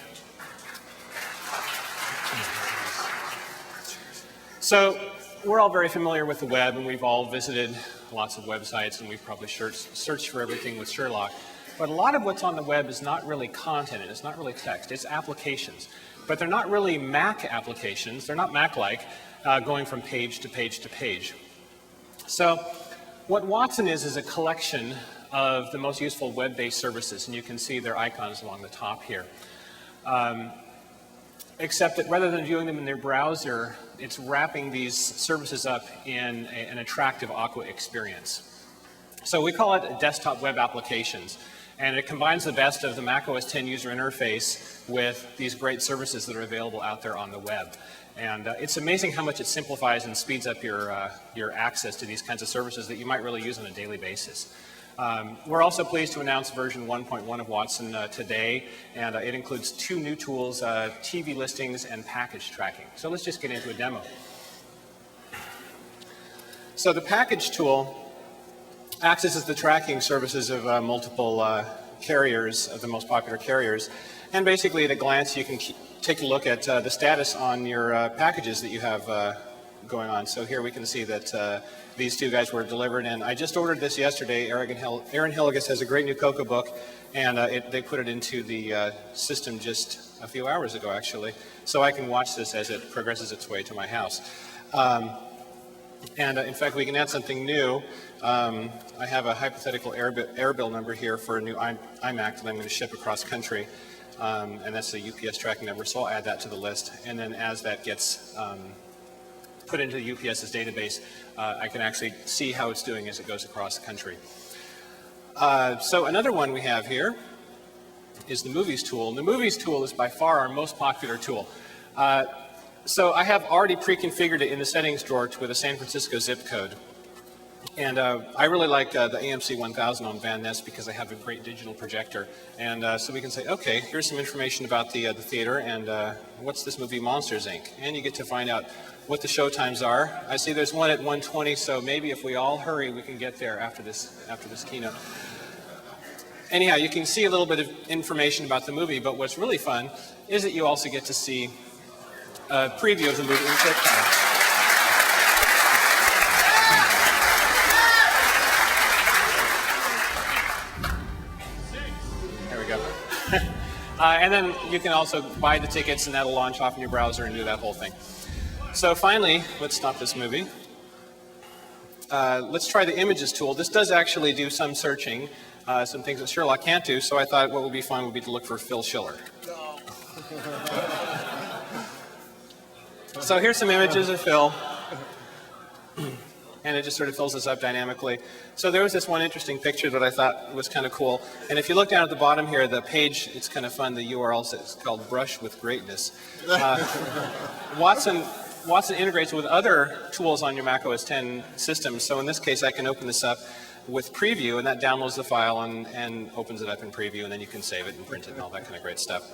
So we're all very familiar with the web, and we've all visited lots of websites, and we've probably searched for everything with Sherlock. But a lot of what's on the web is not really content, it's not really text, it's applications. But they're not really Mac applications, they're not Mac-like, going from page to page to page. So what Watson is a collection of the most useful web-based services, and you can see their icons along the top here. Except that rather than viewing them in their browser, it's wrapping these services up in an attractive Aqua experience. So we call it desktop web applications. And it combines the best of the macOS 10 user interface with these great services that are available out there on the web. And it's amazing how much it simplifies and speeds up your access to these kinds of services that you might really use on a daily basis. We're also pleased to announce version 1.1 of Watson today, and it includes 2 new tools, TV listings and package tracking. So let's just get into a demo. So the package tool accesses the tracking services of multiple carriers, of the most popular carriers, and basically at a glance you can take a look at the status on your packages that you have going on. So here we can see that these two guys were delivered, and I just ordered this yesterday. Aaron Hilligus has a great new Cocoa book, and they put it into the system just a few hours ago, actually, so I can watch this as it progresses its way to my house. In fact, we can add something new. I have a hypothetical air bill number here for a new iMac that I'm going to ship across country, and that's the UPS tracking number, so I'll add that to the list. And then as that gets put into the UPS's database, I can actually see how it's doing as it goes across the country. So another one we have here is the Movies tool. And the Movies tool is by far our most popular tool. So I have already pre-configured it in the settings drawer with a San Francisco zip code. And I really like the AMC 1000 on Van Ness because I have a great digital projector. And so we can say, okay, here's some information about the theater, and what's this movie, Monsters, Inc.? And you get to find out what the show times are. I see there's one at 1:20, so maybe if we all hurry, we can get there after this keynote. Anyhow, you can see a little bit of information about the movie, but what's really fun is that you also get to see a preview of the movie in QuickTime. There we go. And then you can also buy the tickets, and that'll launch off in your browser and do that whole thing. So finally, let's stop this movie. Let's try the Images tool. This does actually do some searching, some things that Sherlock can't do, so I thought what would be fun would be to look for Phil Schiller. So here's some images of Phil, and it just sort of fills this up dynamically. So there was this one interesting picture that I thought was kind of cool, and if you look down at the bottom here, the page, it's kind of fun, the URL says it's called Brush with Greatness. Watson integrates with other tools on your Mac OS X system, so in this case I can open this up with Preview, and that downloads the file and opens it up in Preview, and then you can save it and print it and all that kind of great stuff.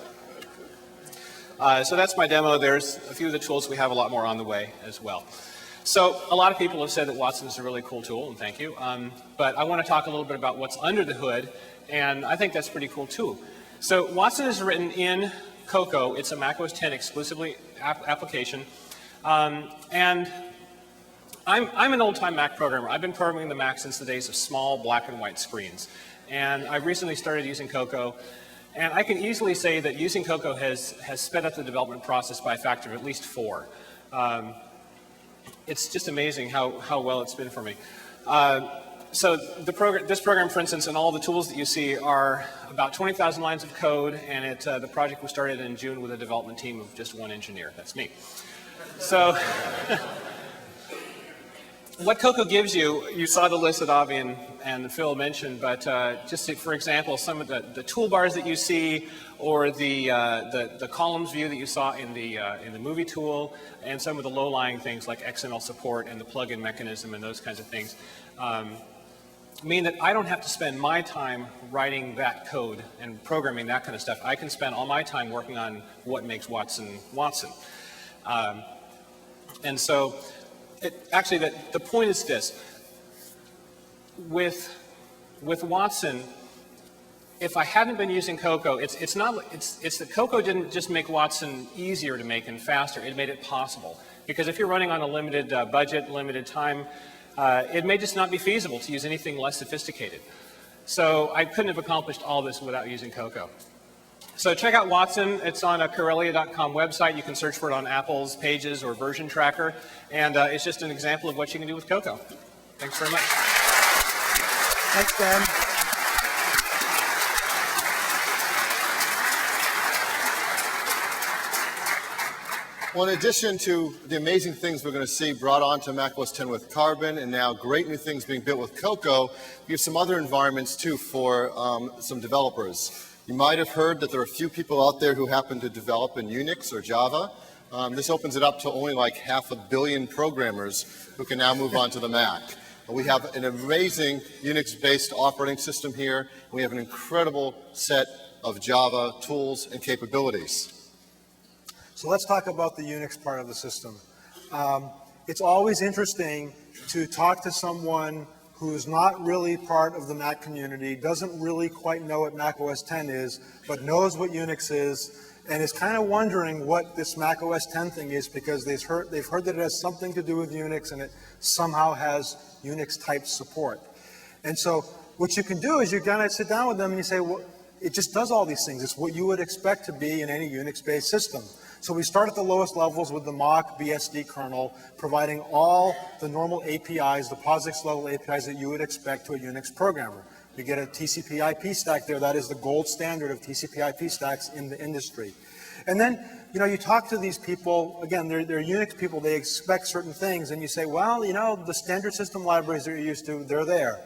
So that's my demo. There's a few of the tools. We have a lot more on the way as well. So a lot of people have said that Watson is a really cool tool, and thank you. But I want to talk a little bit about what's under the hood, and I think that's pretty cool too. So Watson is written in Cocoa. It's a Mac OS X exclusively application. And I'm an old-time Mac programmer. I've been programming the Mac since the days of small black and white screens. And I recently started using Cocoa. And I can easily say that using Cocoa has sped up the development process by a factor of at least 4. It's just amazing how well it's been for me. So this program, for instance, and all the tools that you see are about 20,000 lines of code, and the project was started in June with a development team of just 1 engineer. That's me. So what Cocoa gives you, you saw the list that Avi and Phil mentioned, but just for example, some of the toolbars that you see, or the columns view that you saw in the movie tool, and some of the low-lying things like XML support and the plugin mechanism and those kinds of things, mean that I don't have to spend my time writing that code and programming that kind of stuff. I can spend all my time working on what makes Watson Watson. And so, actually, the point is this. With Watson, if I hadn't been using Cocoa, it's that Cocoa didn't just make Watson easier to make and faster. It made it possible. Because if you're running on a limited budget, limited time, it may just not be feasible to use anything less sophisticated. So I couldn't have accomplished all this without using Cocoa. So check out Watson. It's on a Corellia.com website. You can search for it on Apple's Pages or Version Tracker. And it's just an example of what you can do with Cocoa. Thanks very much. Thanks, Dan. Well, in addition to the amazing things we're going to see brought onto Mac OS X with Carbon, and now great new things being built with Cocoa, we have some other environments too for some developers. You might have heard that there are a few people out there who happen to develop in Unix or Java. This opens it up to only like 500 million programmers who can now move on to the Mac. We have an amazing Unix-based operating system here. And we have an incredible set of Java tools and capabilities. So let's talk about the Unix part of the system. It's always interesting to talk to someone who's not really part of the Mac community, doesn't really quite know what Mac OS X is, but knows what Unix is, and is kind of wondering what this Mac OS 10 thing is because they've heard that it has something to do with Unix and it somehow has Unix type support. And so what you can do is you kind of sit down with them and you say, well, it just does all these things. It's what you would expect to be in any Unix-based system. So we start at the lowest levels with the mock BSD kernel, providing all the normal APIs, the POSIX level APIs that you would expect to a Unix programmer. You get a TCP IP stack there. That is the gold standard of TCP IP stacks in the industry. And then, you know, you talk to these people, again, they're Unix people, they expect certain things, and you say, well, you know, the standard system libraries that you're used to, they're there.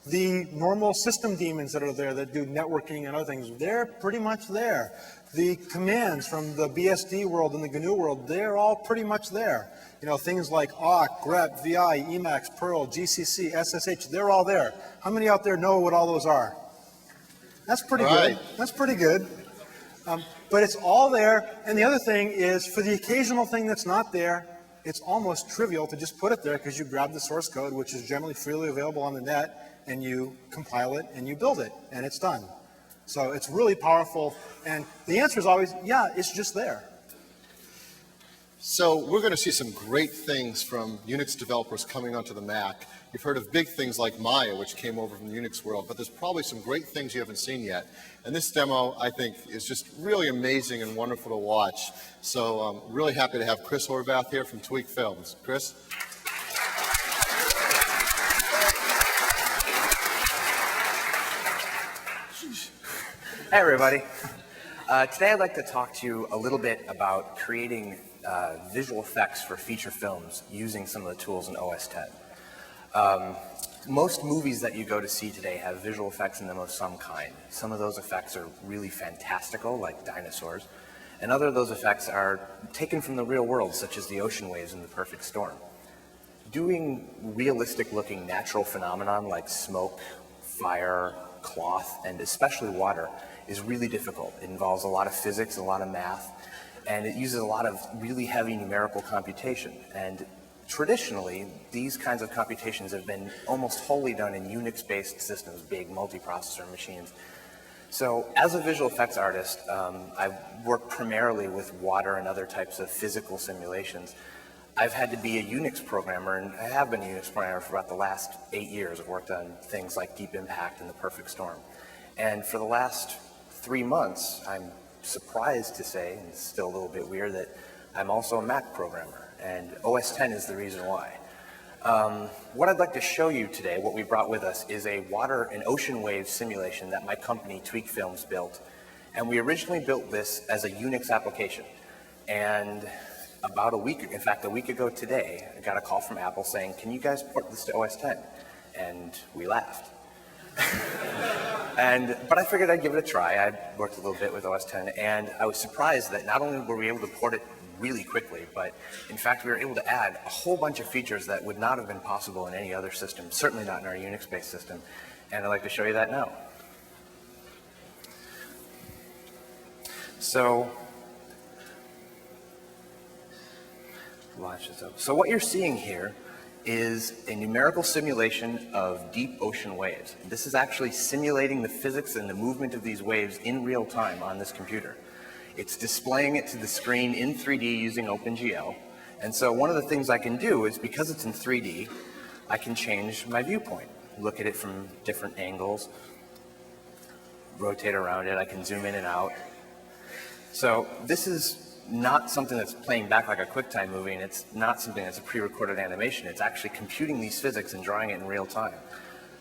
The normal system daemons that are there that do networking and other things, they're pretty much there. The commands from the BSD world and the GNU world, they're all pretty much there. You know, things like awk, grep, vi, emacs, perl, gcc, ssh, they're all there. How many out there know what all those are? That's pretty good. That's pretty good. But it's all there. And the other thing is, for the occasional thing that's not there, it's almost trivial to just put it there because you grab the source code, which is generally freely available on the net, and you compile it and you build it, and it's done. So it's really powerful. And the answer is always, yeah, it's just there. So we're going to see some great things from Unix developers coming onto the Mac. You've heard of big things like Maya, which came over from the Unix world, but there's probably some great things you haven't seen yet. And this demo, I think, is just really amazing and wonderful to watch. So I'm really happy to have Chris Horvath here from Tweak Films. Chris? Hi, everybody. Today I'd like to talk to you a little bit about creating visual effects for feature films using some of the tools in OS 10. Most movies that you go to see today have visual effects in them of some kind. Some of those effects are really fantastical, like dinosaurs, and other of those effects are taken from the real world, such as the ocean waves in The Perfect Storm. Doing realistic-looking natural phenomenon like smoke, fire, cloth, and especially water is really difficult. It involves a lot of physics, a lot of math, and it uses a lot of really heavy numerical computation. And traditionally, these kinds of computations have been almost wholly done in Unix-based systems, big multiprocessor machines. So as a visual effects artist, I work primarily with water and other types of physical simulations. I've had to be a Unix programmer, and I have been a Unix programmer for about the last 8 years. I've worked on things like Deep Impact and The Perfect Storm. And for the last 3 months, I'm surprised to say, and it's still a little bit weird, that I'm also a Mac programmer, and OS 10 is the reason why. What I'd like to show you today, what we brought with us, is a water and ocean wave simulation that my company, Tweak Films, built. And we originally built this as a Unix application. And about a week ago today, I got a call from Apple saying, can you guys port this to OS 10? And we laughed. But I figured I'd give it a try. I worked a little bit with OS 10, and I was surprised that not only were we able to port it really quickly, but in fact we were able to add a whole bunch of features that would not have been possible in any other system, certainly not in our Unix-based system. And I'd like to show you that now. So, launch this up. So what you're seeing here is a numerical simulation of deep ocean waves. This is actually simulating the physics and the movement of these waves in real time on this computer. It's displaying it to the screen in 3D using OpenGL. And so one of the things I can do is, because it's in 3D, I can change my viewpoint, look at it from different angles, rotate around it, I can zoom in and out. So this is not something that's playing back like a QuickTime movie, and it's not something that's a pre-recorded animation. It's actually computing these physics and drawing it in real time.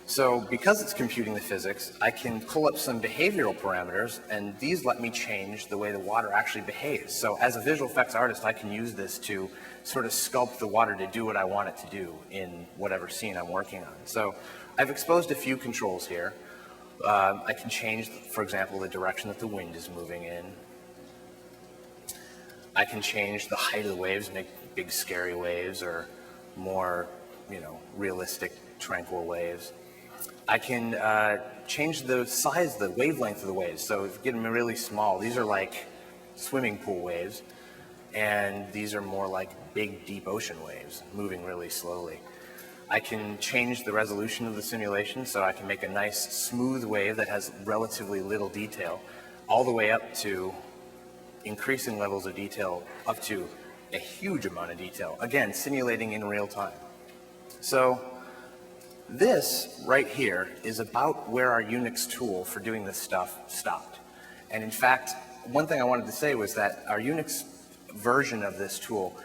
So because it's computing the physics, I can pull up some behavioral parameters, and these let me change the way the water actually behaves. So as a visual effects artist, I can use this to sort of sculpt the water to do what I want it to do in whatever scene I'm working on. So I've exposed a few controls here. I can change, for example, the direction that the wind is moving in. I can change the height of the waves, make big scary waves, or more, realistic, tranquil waves. I can change the size, the wavelength of the waves. So if you get them really small, these are like swimming pool waves, and these are more like big, deep ocean waves, moving really slowly. I can change the resolution of the simulation, so I can make a nice, smooth wave that has relatively little detail, all the way up to increasing levels of detail up to a huge amount of detail. Again, simulating in real time. So this right here is about where our Unix tool for doing this stuff stopped. And in fact, one thing I wanted to say was that our Unix version of this tool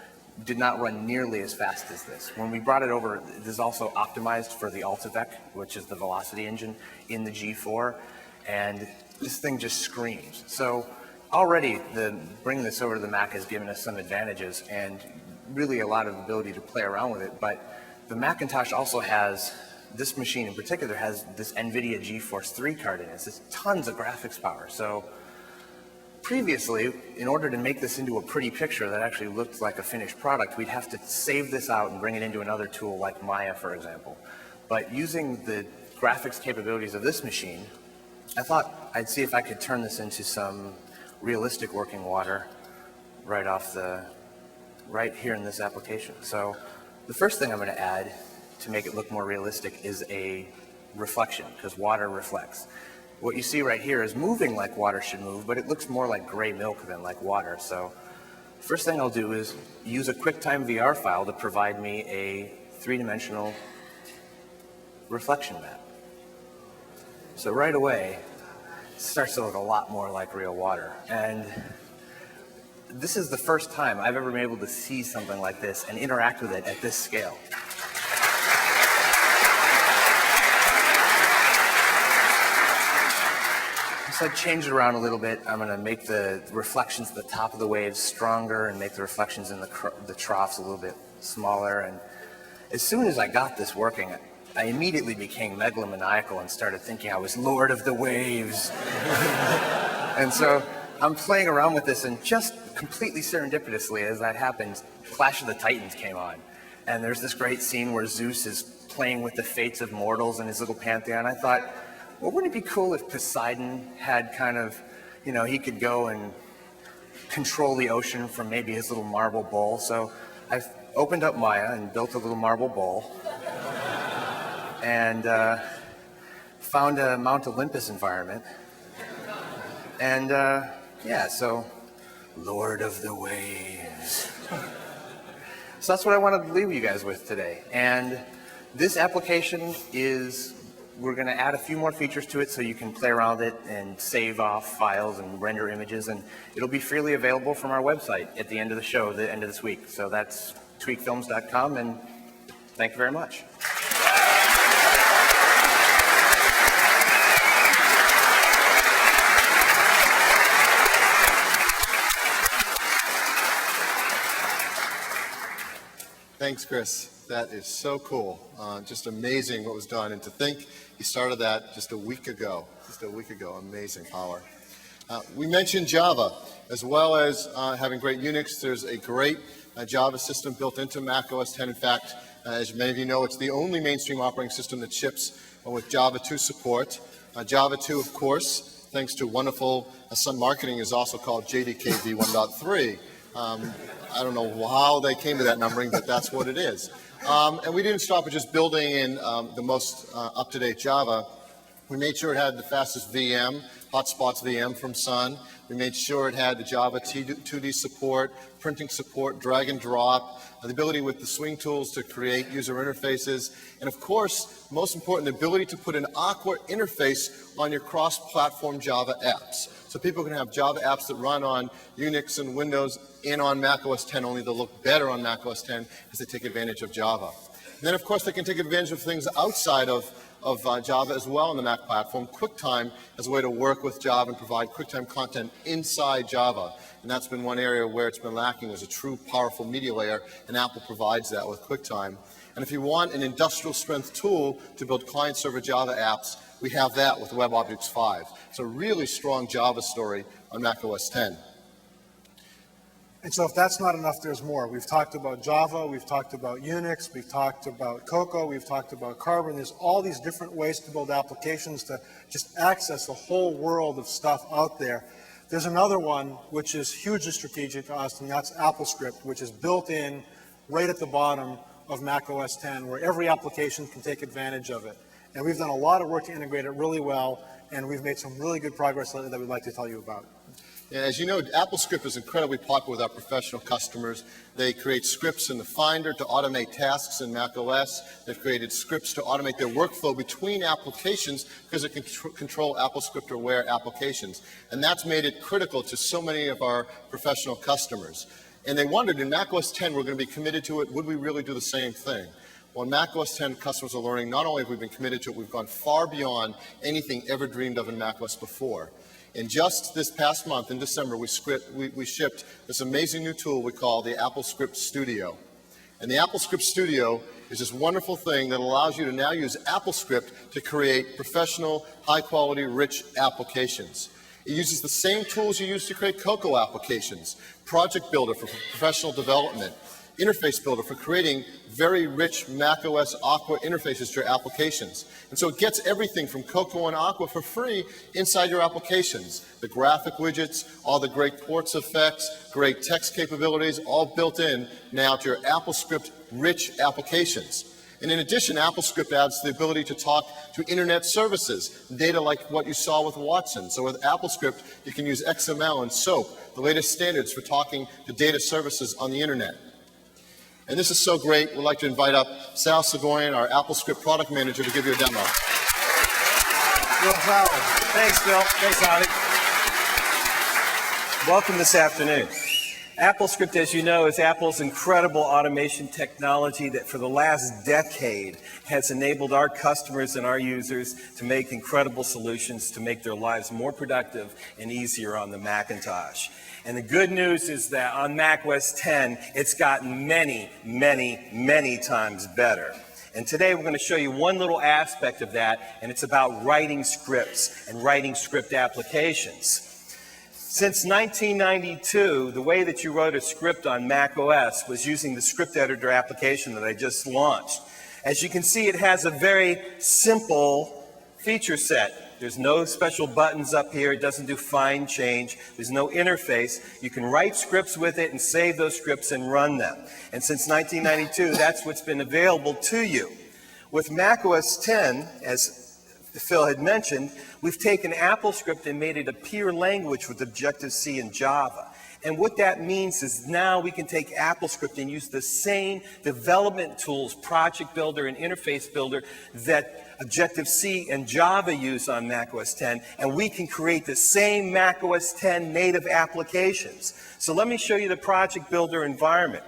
did not run nearly as fast as this. When we brought it over, it is also optimized for the AltiVec, which is the velocity engine in the G4, and this thing just screams. So already bringing this over to the Mac has given us some advantages and really a lot of ability to play around with it, but the Macintosh also has, this machine in particular has this NVIDIA GeForce 3 card in it. It's tons of graphics power. So previously, in order to make this into a pretty picture that actually looked like a finished product, we'd have to save this out and bring it into another tool like Maya, for example. But using the graphics capabilities of this machine, I thought I'd see if I could turn this into some realistic working water right here in this application. So the first thing I'm going to add to make it look more realistic is a reflection, because water reflects. What you see right here is moving like water should move, but it looks more like gray milk than like water. So first thing I'll do is use a QuickTime VR file to provide me a three-dimensional reflection map. So right away, it starts to look a lot more like real water. And this is the first time I've ever been able to see something like this and interact with it at this scale. So I changed it around a little bit. I'm going to make the reflections at the top of the waves stronger and make the reflections in the troughs a little bit smaller. And as soon as I got this working, I immediately became megalomaniacal and started thinking I was Lord of the Waves. And so I'm playing around with this, and just completely serendipitously as that happened, Clash of the Titans came on. And there's this great scene where Zeus is playing with the fates of mortals in his little pantheon. I thought, well, wouldn't it be cool if Poseidon had kind of, he could go and control the ocean from maybe his little marble bowl. So I opened up Maya and built a little marble bowl and found a Mount Olympus environment. And yeah, so Lord of the Waves. So that's what I wanted to leave you guys with today. And this application we're going to add a few more features to it so you can play around with it and save off files and render images, and it'll be freely available from our website at the end of the show, the end of this week. So that's tweakfilms.com, and thank you very much. Thanks, Chris. That is so cool. Just amazing what was done. And to think he started that just a week ago. Amazing power. We mentioned Java. As well as having great Unix, there's a great Java system built into Mac OS 10. In fact, as many of you know, it's the only mainstream operating system that ships with Java 2 support. Java 2, of course, thanks to wonderful Sun Marketing, is also called JDK v1.3. I don't know how they came to that numbering, but that's what it is. And we didn't stop at just building in the most up-to-date Java. We made sure it had the fastest VM, Hotspots VM from Sun. We made sure it had the Java 2D support, printing support, drag and drop, the ability with the swing tools to create user interfaces, and of course, most important, the ability to put an Aqua interface on your cross-platform Java apps. So people can have Java apps that run on Unix and Windows and on Mac OS 10, only they'll look better on Mac OS 10 as they take advantage of Java. And then, of course, they can take advantage of things outside of Java as well on the Mac platform. QuickTime as a way to work with Java and provide QuickTime content inside Java. And that's been one area where it's been lacking, is a true powerful media layer, and Apple provides that with QuickTime. And if you want an industrial strength tool to build client-server Java apps, we have that with WebObjects 5. It's a really strong Java story on Mac OS 10. And so if that's not enough, there's more. We've talked about Java, we've talked about Unix, we've talked about Cocoa, we've talked about Carbon. There's all these different ways to build applications to just access the whole world of stuff out there. There's another one which is hugely strategic to us, and that's AppleScript, which is built in right at the bottom of Mac OS 10, where every application can take advantage of it. And we've done a lot of work to integrate it really well, and we've made some really good progress lately that we'd like to tell you about. And as you know, AppleScript is incredibly popular with our professional customers. They create scripts in the Finder to automate tasks in macOS. They've created scripts to automate their workflow between applications because it can control AppleScript-aware applications. And that's made it critical to so many of our professional customers. And they wondered, in macOS 10, we're going to be committed to it. Would we really do the same thing? Well, in macOS 10, customers are learning not only have we been committed to it, we've gone far beyond anything ever dreamed of in macOS before. And just this past month, in December, we shipped this amazing new tool we call the AppleScript Studio. And the AppleScript Studio is this wonderful thing that allows you to now use AppleScript to create professional, high-quality, rich applications. It uses the same tools you use to create Cocoa applications, Project Builder for professional development, Interface Builder for creating very rich macOS Aqua interfaces to your applications. And so it gets everything from Cocoa and Aqua for free inside your applications. The graphic widgets, all the great ports effects, great text capabilities, all built in now to your AppleScript rich applications. And in addition, AppleScript adds the ability to talk to internet services, data like what you saw with Watson. So with AppleScript, you can use XML and SOAP, the latest standards for talking to data services on the internet. And this is so great, we'd like to invite up Sal Segoyan, our AppleScript product manager, to give you a demo. Thanks, Bill. Thanks, Avi. Welcome this afternoon. AppleScript, as you know, is Apple's incredible automation technology that for the last decade has enabled our customers and our users to make incredible solutions to make their lives more productive and easier on the Macintosh. And the good news is that on macOS 10, it's gotten many, many, many times better. And today we're going to show you one little aspect of that, and it's about writing scripts and writing script applications. Since 1992, the way that you wrote a script on macOS was using the script editor application that I just launched. As you can see, it has a very simple feature set. There's no special buttons up here. It doesn't do fine change. There's no interface. You can write scripts with it and save those scripts and run them. And since 1992, that's what's been available to you. With macOS 10, as Phil had mentioned, we've taken AppleScript and made it a peer language with Objective-C and Java. And what that means is now we can take AppleScript and use the same development tools, Project Builder and Interface Builder, that Objective-C and Java use on macOS 10, and we can create the same macOS 10 native applications. So let me show you the Project Builder environment.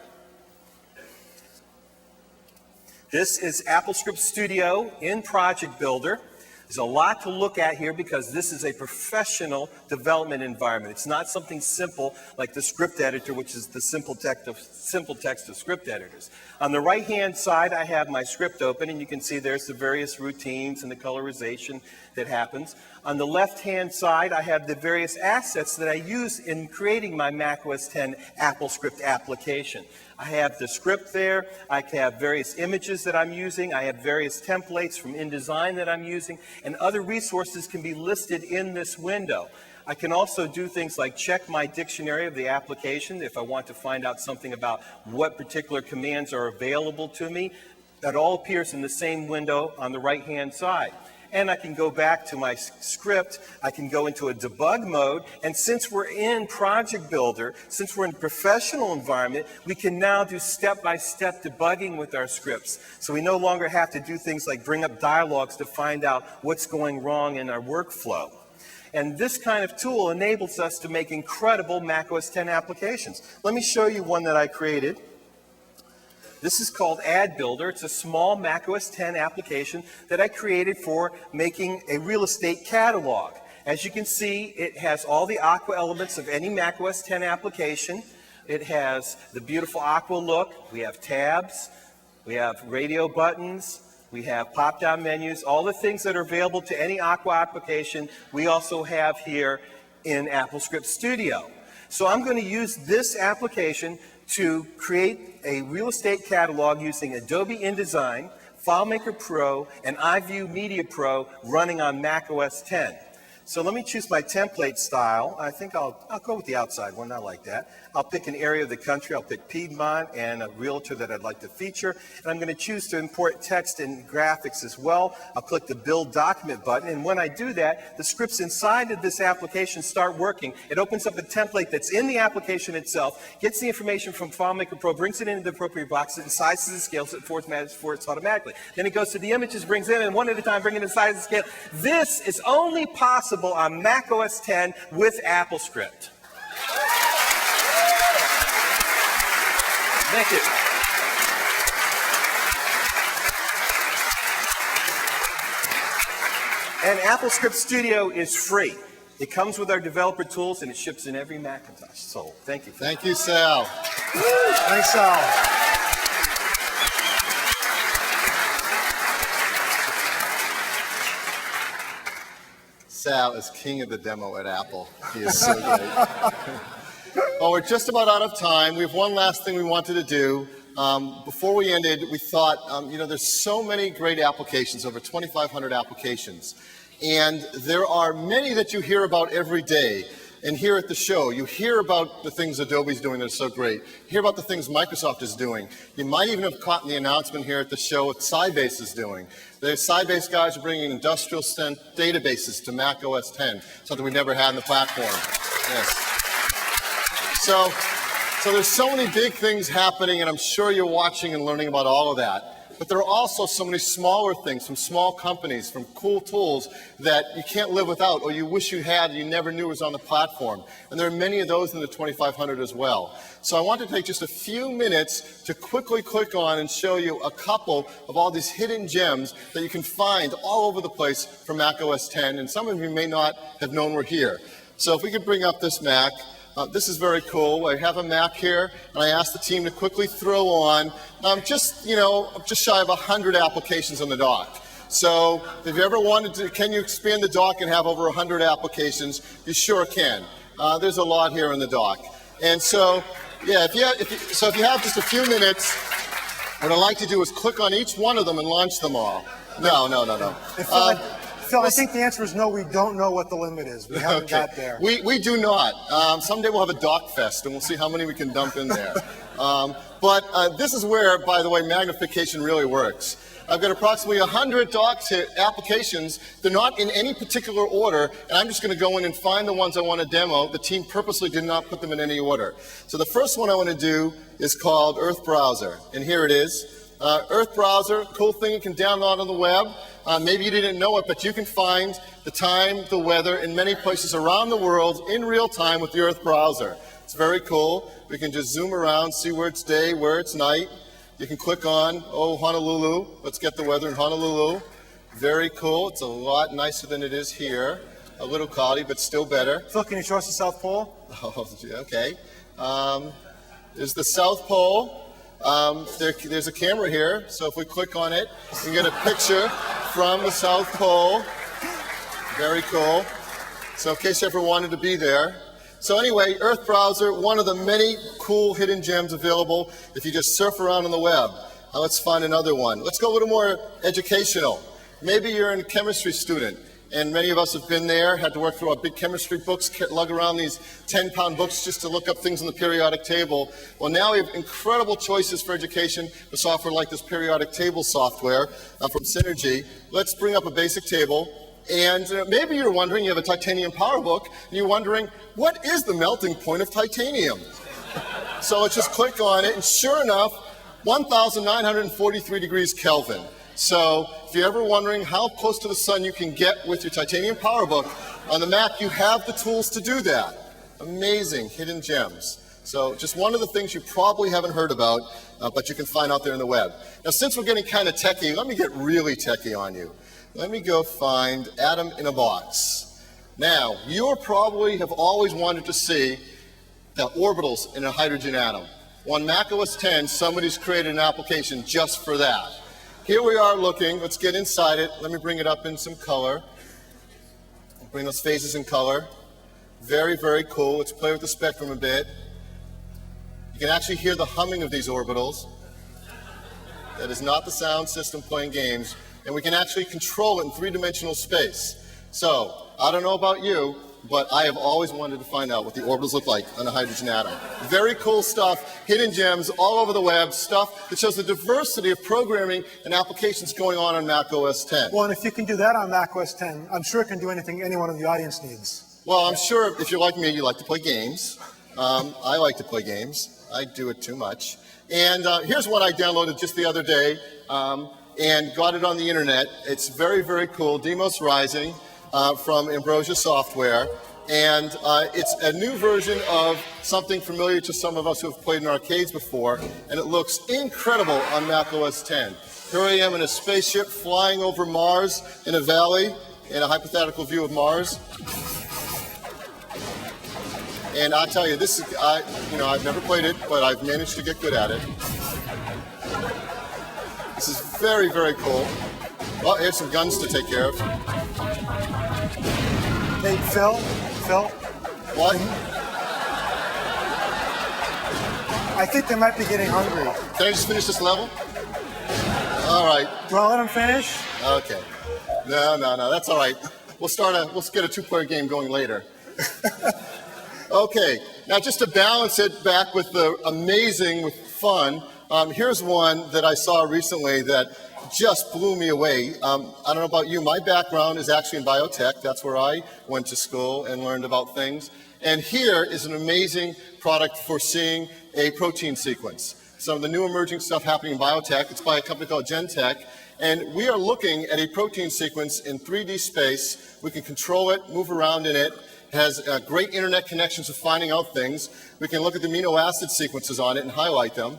This is AppleScript Studio in Project Builder. There's a lot to look at here because this is a professional development environment. It's not something simple like the script editor, which is the simple text of script editors. On the right-hand side, I have my script open, and you can see there's the various routines and the colorization that happens. On the left-hand side, I have the various assets that I use in creating my macOS 10 AppleScript application. I have the script there. I have various images that I'm using. I have various templates from InDesign that I'm using, and other resources can be listed in this window. I can also do things like check my dictionary of the application if I want to find out something about what particular commands are available to me. That all appears in the same window on the right-hand side. And I can go back to my script, I can go into a debug mode, and since we're in Project Builder, since we're in a professional environment, we can now do step-by-step debugging with our scripts. So we no longer have to do things like bring up dialogues to find out what's going wrong in our workflow. And this kind of tool enables us to make incredible macOS 10 applications. Let me show you one that I created. This is called Ad Builder. It's a small macOS 10 application that I created for making a real estate catalog. As you can see, it has all the Aqua elements of any macOS 10 application. It has the beautiful Aqua look. We have tabs. We have radio buttons. We have pop-down menus. All the things that are available to any Aqua application, we also have here in AppleScript Studio. So I'm going to use this application to create a real estate catalog using Adobe InDesign, FileMaker Pro, and iView Media Pro running on macOS 10. So let me choose my template style. I think I'll go with the outside one. I like that. I'll pick an area of the country. I'll pick Piedmont and a realtor that I'd like to feature. And I'm going to choose to import text and graphics as well. I'll click the Build Document button. And when I do that, the scripts inside of this application start working. It opens up a template that's in the application itself, gets the information from FileMaker Pro, brings it into the appropriate boxes, and sizes and scales it for it automatically. Then it goes to the images, brings it in, and one at a time, bring it in size and scale. This is only possible on Mac OS X with AppleScript. Thank you. And AppleScript Studio is free. It comes with our developer tools and it ships in every Macintosh. So thank you. Thank you, Sal. Thanks, Sal. Sal is king of the demo at Apple. He is so great. Well, we're just about out of time. We have one last thing we wanted to do. Before we ended, we thought, there's so many great applications, over 2,500 applications. And there are many that you hear about every day. And here at the show, you hear about the things Adobe's doing that are so great. You hear about the things Microsoft is doing. You might even have caught in the announcement here at the show what Sybase is doing. The Sybase guys are bringing industrial databases to Mac OS X, something we've never had in the platform. Yes. So there's so many big things happening, and I'm sure you're watching and learning about all of that. But there are also so many smaller things from small companies, from cool tools that you can't live without, or you wish you had and you never knew was on the platform. And there are many of those in the 2,500 as well. So I want to take just a few minutes to quickly click on and show you a couple of all these hidden gems that you can find all over the place for Mac OS X, and some of you may not have known were here. So if we could bring up this Mac. This is very cool. I have a Mac here, and I asked the team to quickly throw on just shy of 100 applications on the dock. So if you ever wanted to, can you expand the dock and have over 100 applications? You sure can. There's a lot here in the dock. And so, yeah, if you have just a few minutes, what I'd like to do is click on each one of them and launch them all. No. Phil, I think the answer is no, we don't know what the limit is. We haven't got there. We do not. Someday we'll have a dock fest, and we'll see how many we can dump in there. But this is where, by the way, magnification really works. I've got approximately 100 applications. They're not in any particular order, and I'm just going to go in and find the ones I want to demo. The team purposely did not put them in any order. So the first one I want to do is called Earth Browser, and here it is. Earth Browser, cool thing you can download on the web. Maybe you didn't know it, but you can find the time, the weather in many places around the world in real time with the Earth Browser. It's very cool. We can just zoom around, see where it's day, where it's night. You can click on, Honolulu. Let's get the weather in Honolulu. Very cool. It's a lot nicer than it is here. A little cloudy, but still better. Phil, can you show us the South Pole? Oh, okay. There's the South Pole. There's a camera here, so if we click on it, we can get a picture from the South Pole. Very cool. So in case you ever wanted to be there. So anyway, Earth Browser, one of the many cool hidden gems available if you just surf around on the web. Now let's find another one. Let's go a little more educational. Maybe you're a chemistry student, and many of us have been there, had to work through our big chemistry books, lug around these 10-pound books just to look up things on the periodic table. Well, now we have incredible choices for education for software like this periodic table software from Synergy. Let's bring up a basic table. And maybe you're wondering, you have a titanium PowerBook, and you're wondering, what is the melting point of titanium? So let's just click on it, and sure enough, 1,943 degrees Kelvin. So if you're ever wondering how close to the sun you can get with your titanium PowerBook, on the Mac you have the tools to do that. Amazing hidden gems. So just one of the things you probably haven't heard about, but you can find out there in the web. Now since we're getting kind of techie, let me get really techie on you. Let me go find Atom in a Box. Now, you probably have always wanted to see the orbitals in a hydrogen atom. On Mac OS X, somebody's created an application just for that. Here we are looking. Let's get inside it. Let me bring it up in some color. Bring those phases in color. Very, very cool. Let's play with the spectrum a bit. You can actually hear the humming of these orbitals. That is not the sound system playing games. And we can actually control it in three-dimensional space. So I don't know about you, but I have always wanted to find out what the orbitals look like on a hydrogen atom. Very cool stuff, hidden gems all over the web, stuff that shows the diversity of programming and applications going on Mac OS X. Well, and if you can do that on Mac OS X, I'm sure it can do anything anyone in the audience needs. Well, I'm sure if you're like me, you like to play games. I like to play games. I do it too much. And here's one I downloaded just the other day and got it on the internet. It's very, very cool. Demos Rising from Ambrosia Software. And it's a new version of something familiar to some of us who have played in arcades before. And it looks incredible on Mac OS X. Here I am in a spaceship flying over Mars in a valley in a hypothetical view of Mars. And I'll tell you, this is, I've never played it, but I've managed to get good at it. This is very, very cool. Well, here's some guns to take care of. Hey, Phil? What? I think they might be getting hungry. Can I just finish this level? All right. Do I let them finish? Okay. No, that's all right. We'll get a two-player game going later. Okay, now just to balance it back with the amazing, with fun, here's one that I saw recently that just blew me away. I don't know about you, my background is actually in biotech. That's where I went to school and learned about things. And here is an amazing product for seeing a protein sequence. Some of the new emerging stuff happening in biotech. It's by a company called Genentech. And we are looking at a protein sequence in 3D space. We can control it, move around in it. It has great internet connections for finding out things. We can look at the amino acid sequences on it and highlight them.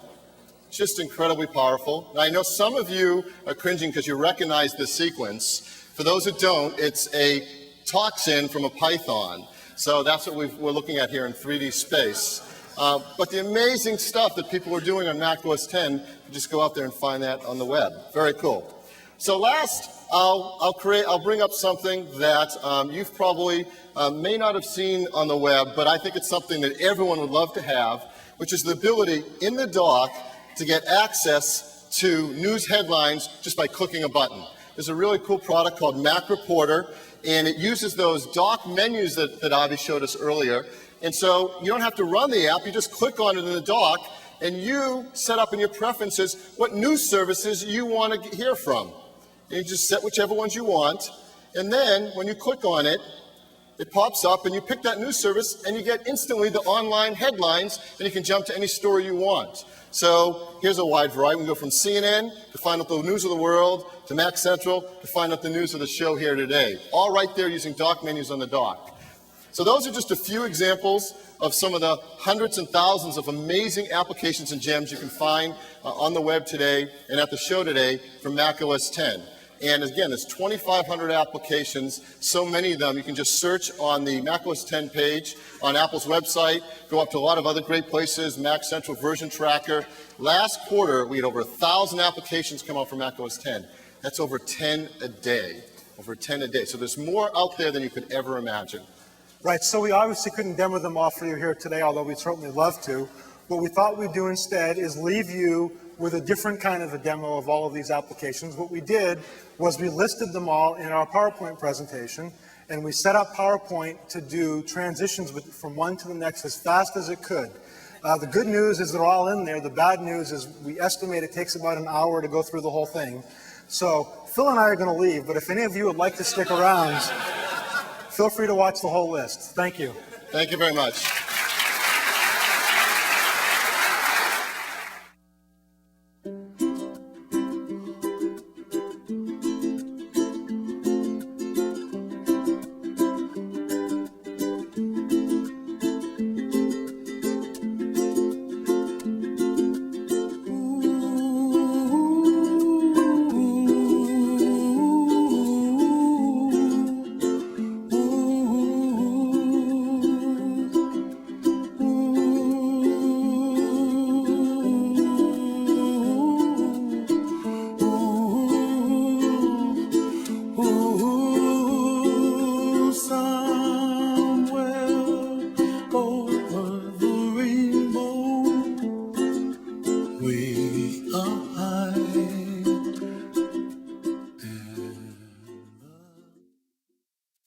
It's just incredibly powerful. Now, I know some of you are cringing because you recognize this sequence. For those who don't, it's a toxin from a python. So that's what we're looking at here in 3D space. But the amazing stuff that people are doing on Mac OS X, you just go out there and find that on the web. Very cool. So last, I'll bring up something that you've probably may not have seen on the web, but I think it's something that everyone would love to have, which is the ability in the dock to get access to news headlines just by clicking a button. There's a really cool product called Mac Reporter, and it uses those dock menus that Avi showed us earlier. And so you don't have to run the app, you just click on it in the dock, and you set up in your preferences what news services you want to hear from. And you just set whichever ones you want, and then when you click on it, it pops up and you pick that news service and you get instantly the online headlines and you can jump to any story you want. So here's a wide variety. We can go from CNN to find out the news of the world to Mac Central to find out the news of the show here today. All right there using dock menus on the dock. So those are just a few examples of some of the hundreds and thousands of amazing applications and gems you can find on the web today and at the show today from Mac OS X. And again, there's 2,500 applications, so many of them. You can just search on the Mac OS X page on Apple's website, go up to a lot of other great places, Mac Central Version Tracker. Last quarter, we had over 1,000 applications come out for Mac OS X. That's over 10 a day, over 10 a day. So there's more out there than you could ever imagine. Right, so we obviously couldn't demo them all for you here today, although we'd certainly love to. What we thought we'd do instead is leave you with a different kind of a demo of all of these applications. What we did was we listed them all in our PowerPoint presentation, and we set up PowerPoint to do transitions from one to the next as fast as it could. The good news is they're all in there. The bad news is we estimate it takes about an hour to go through the whole thing. So Phil and I are going to leave, but if any of you would like to stick around, feel free to watch the whole list. Thank you. Thank you very much.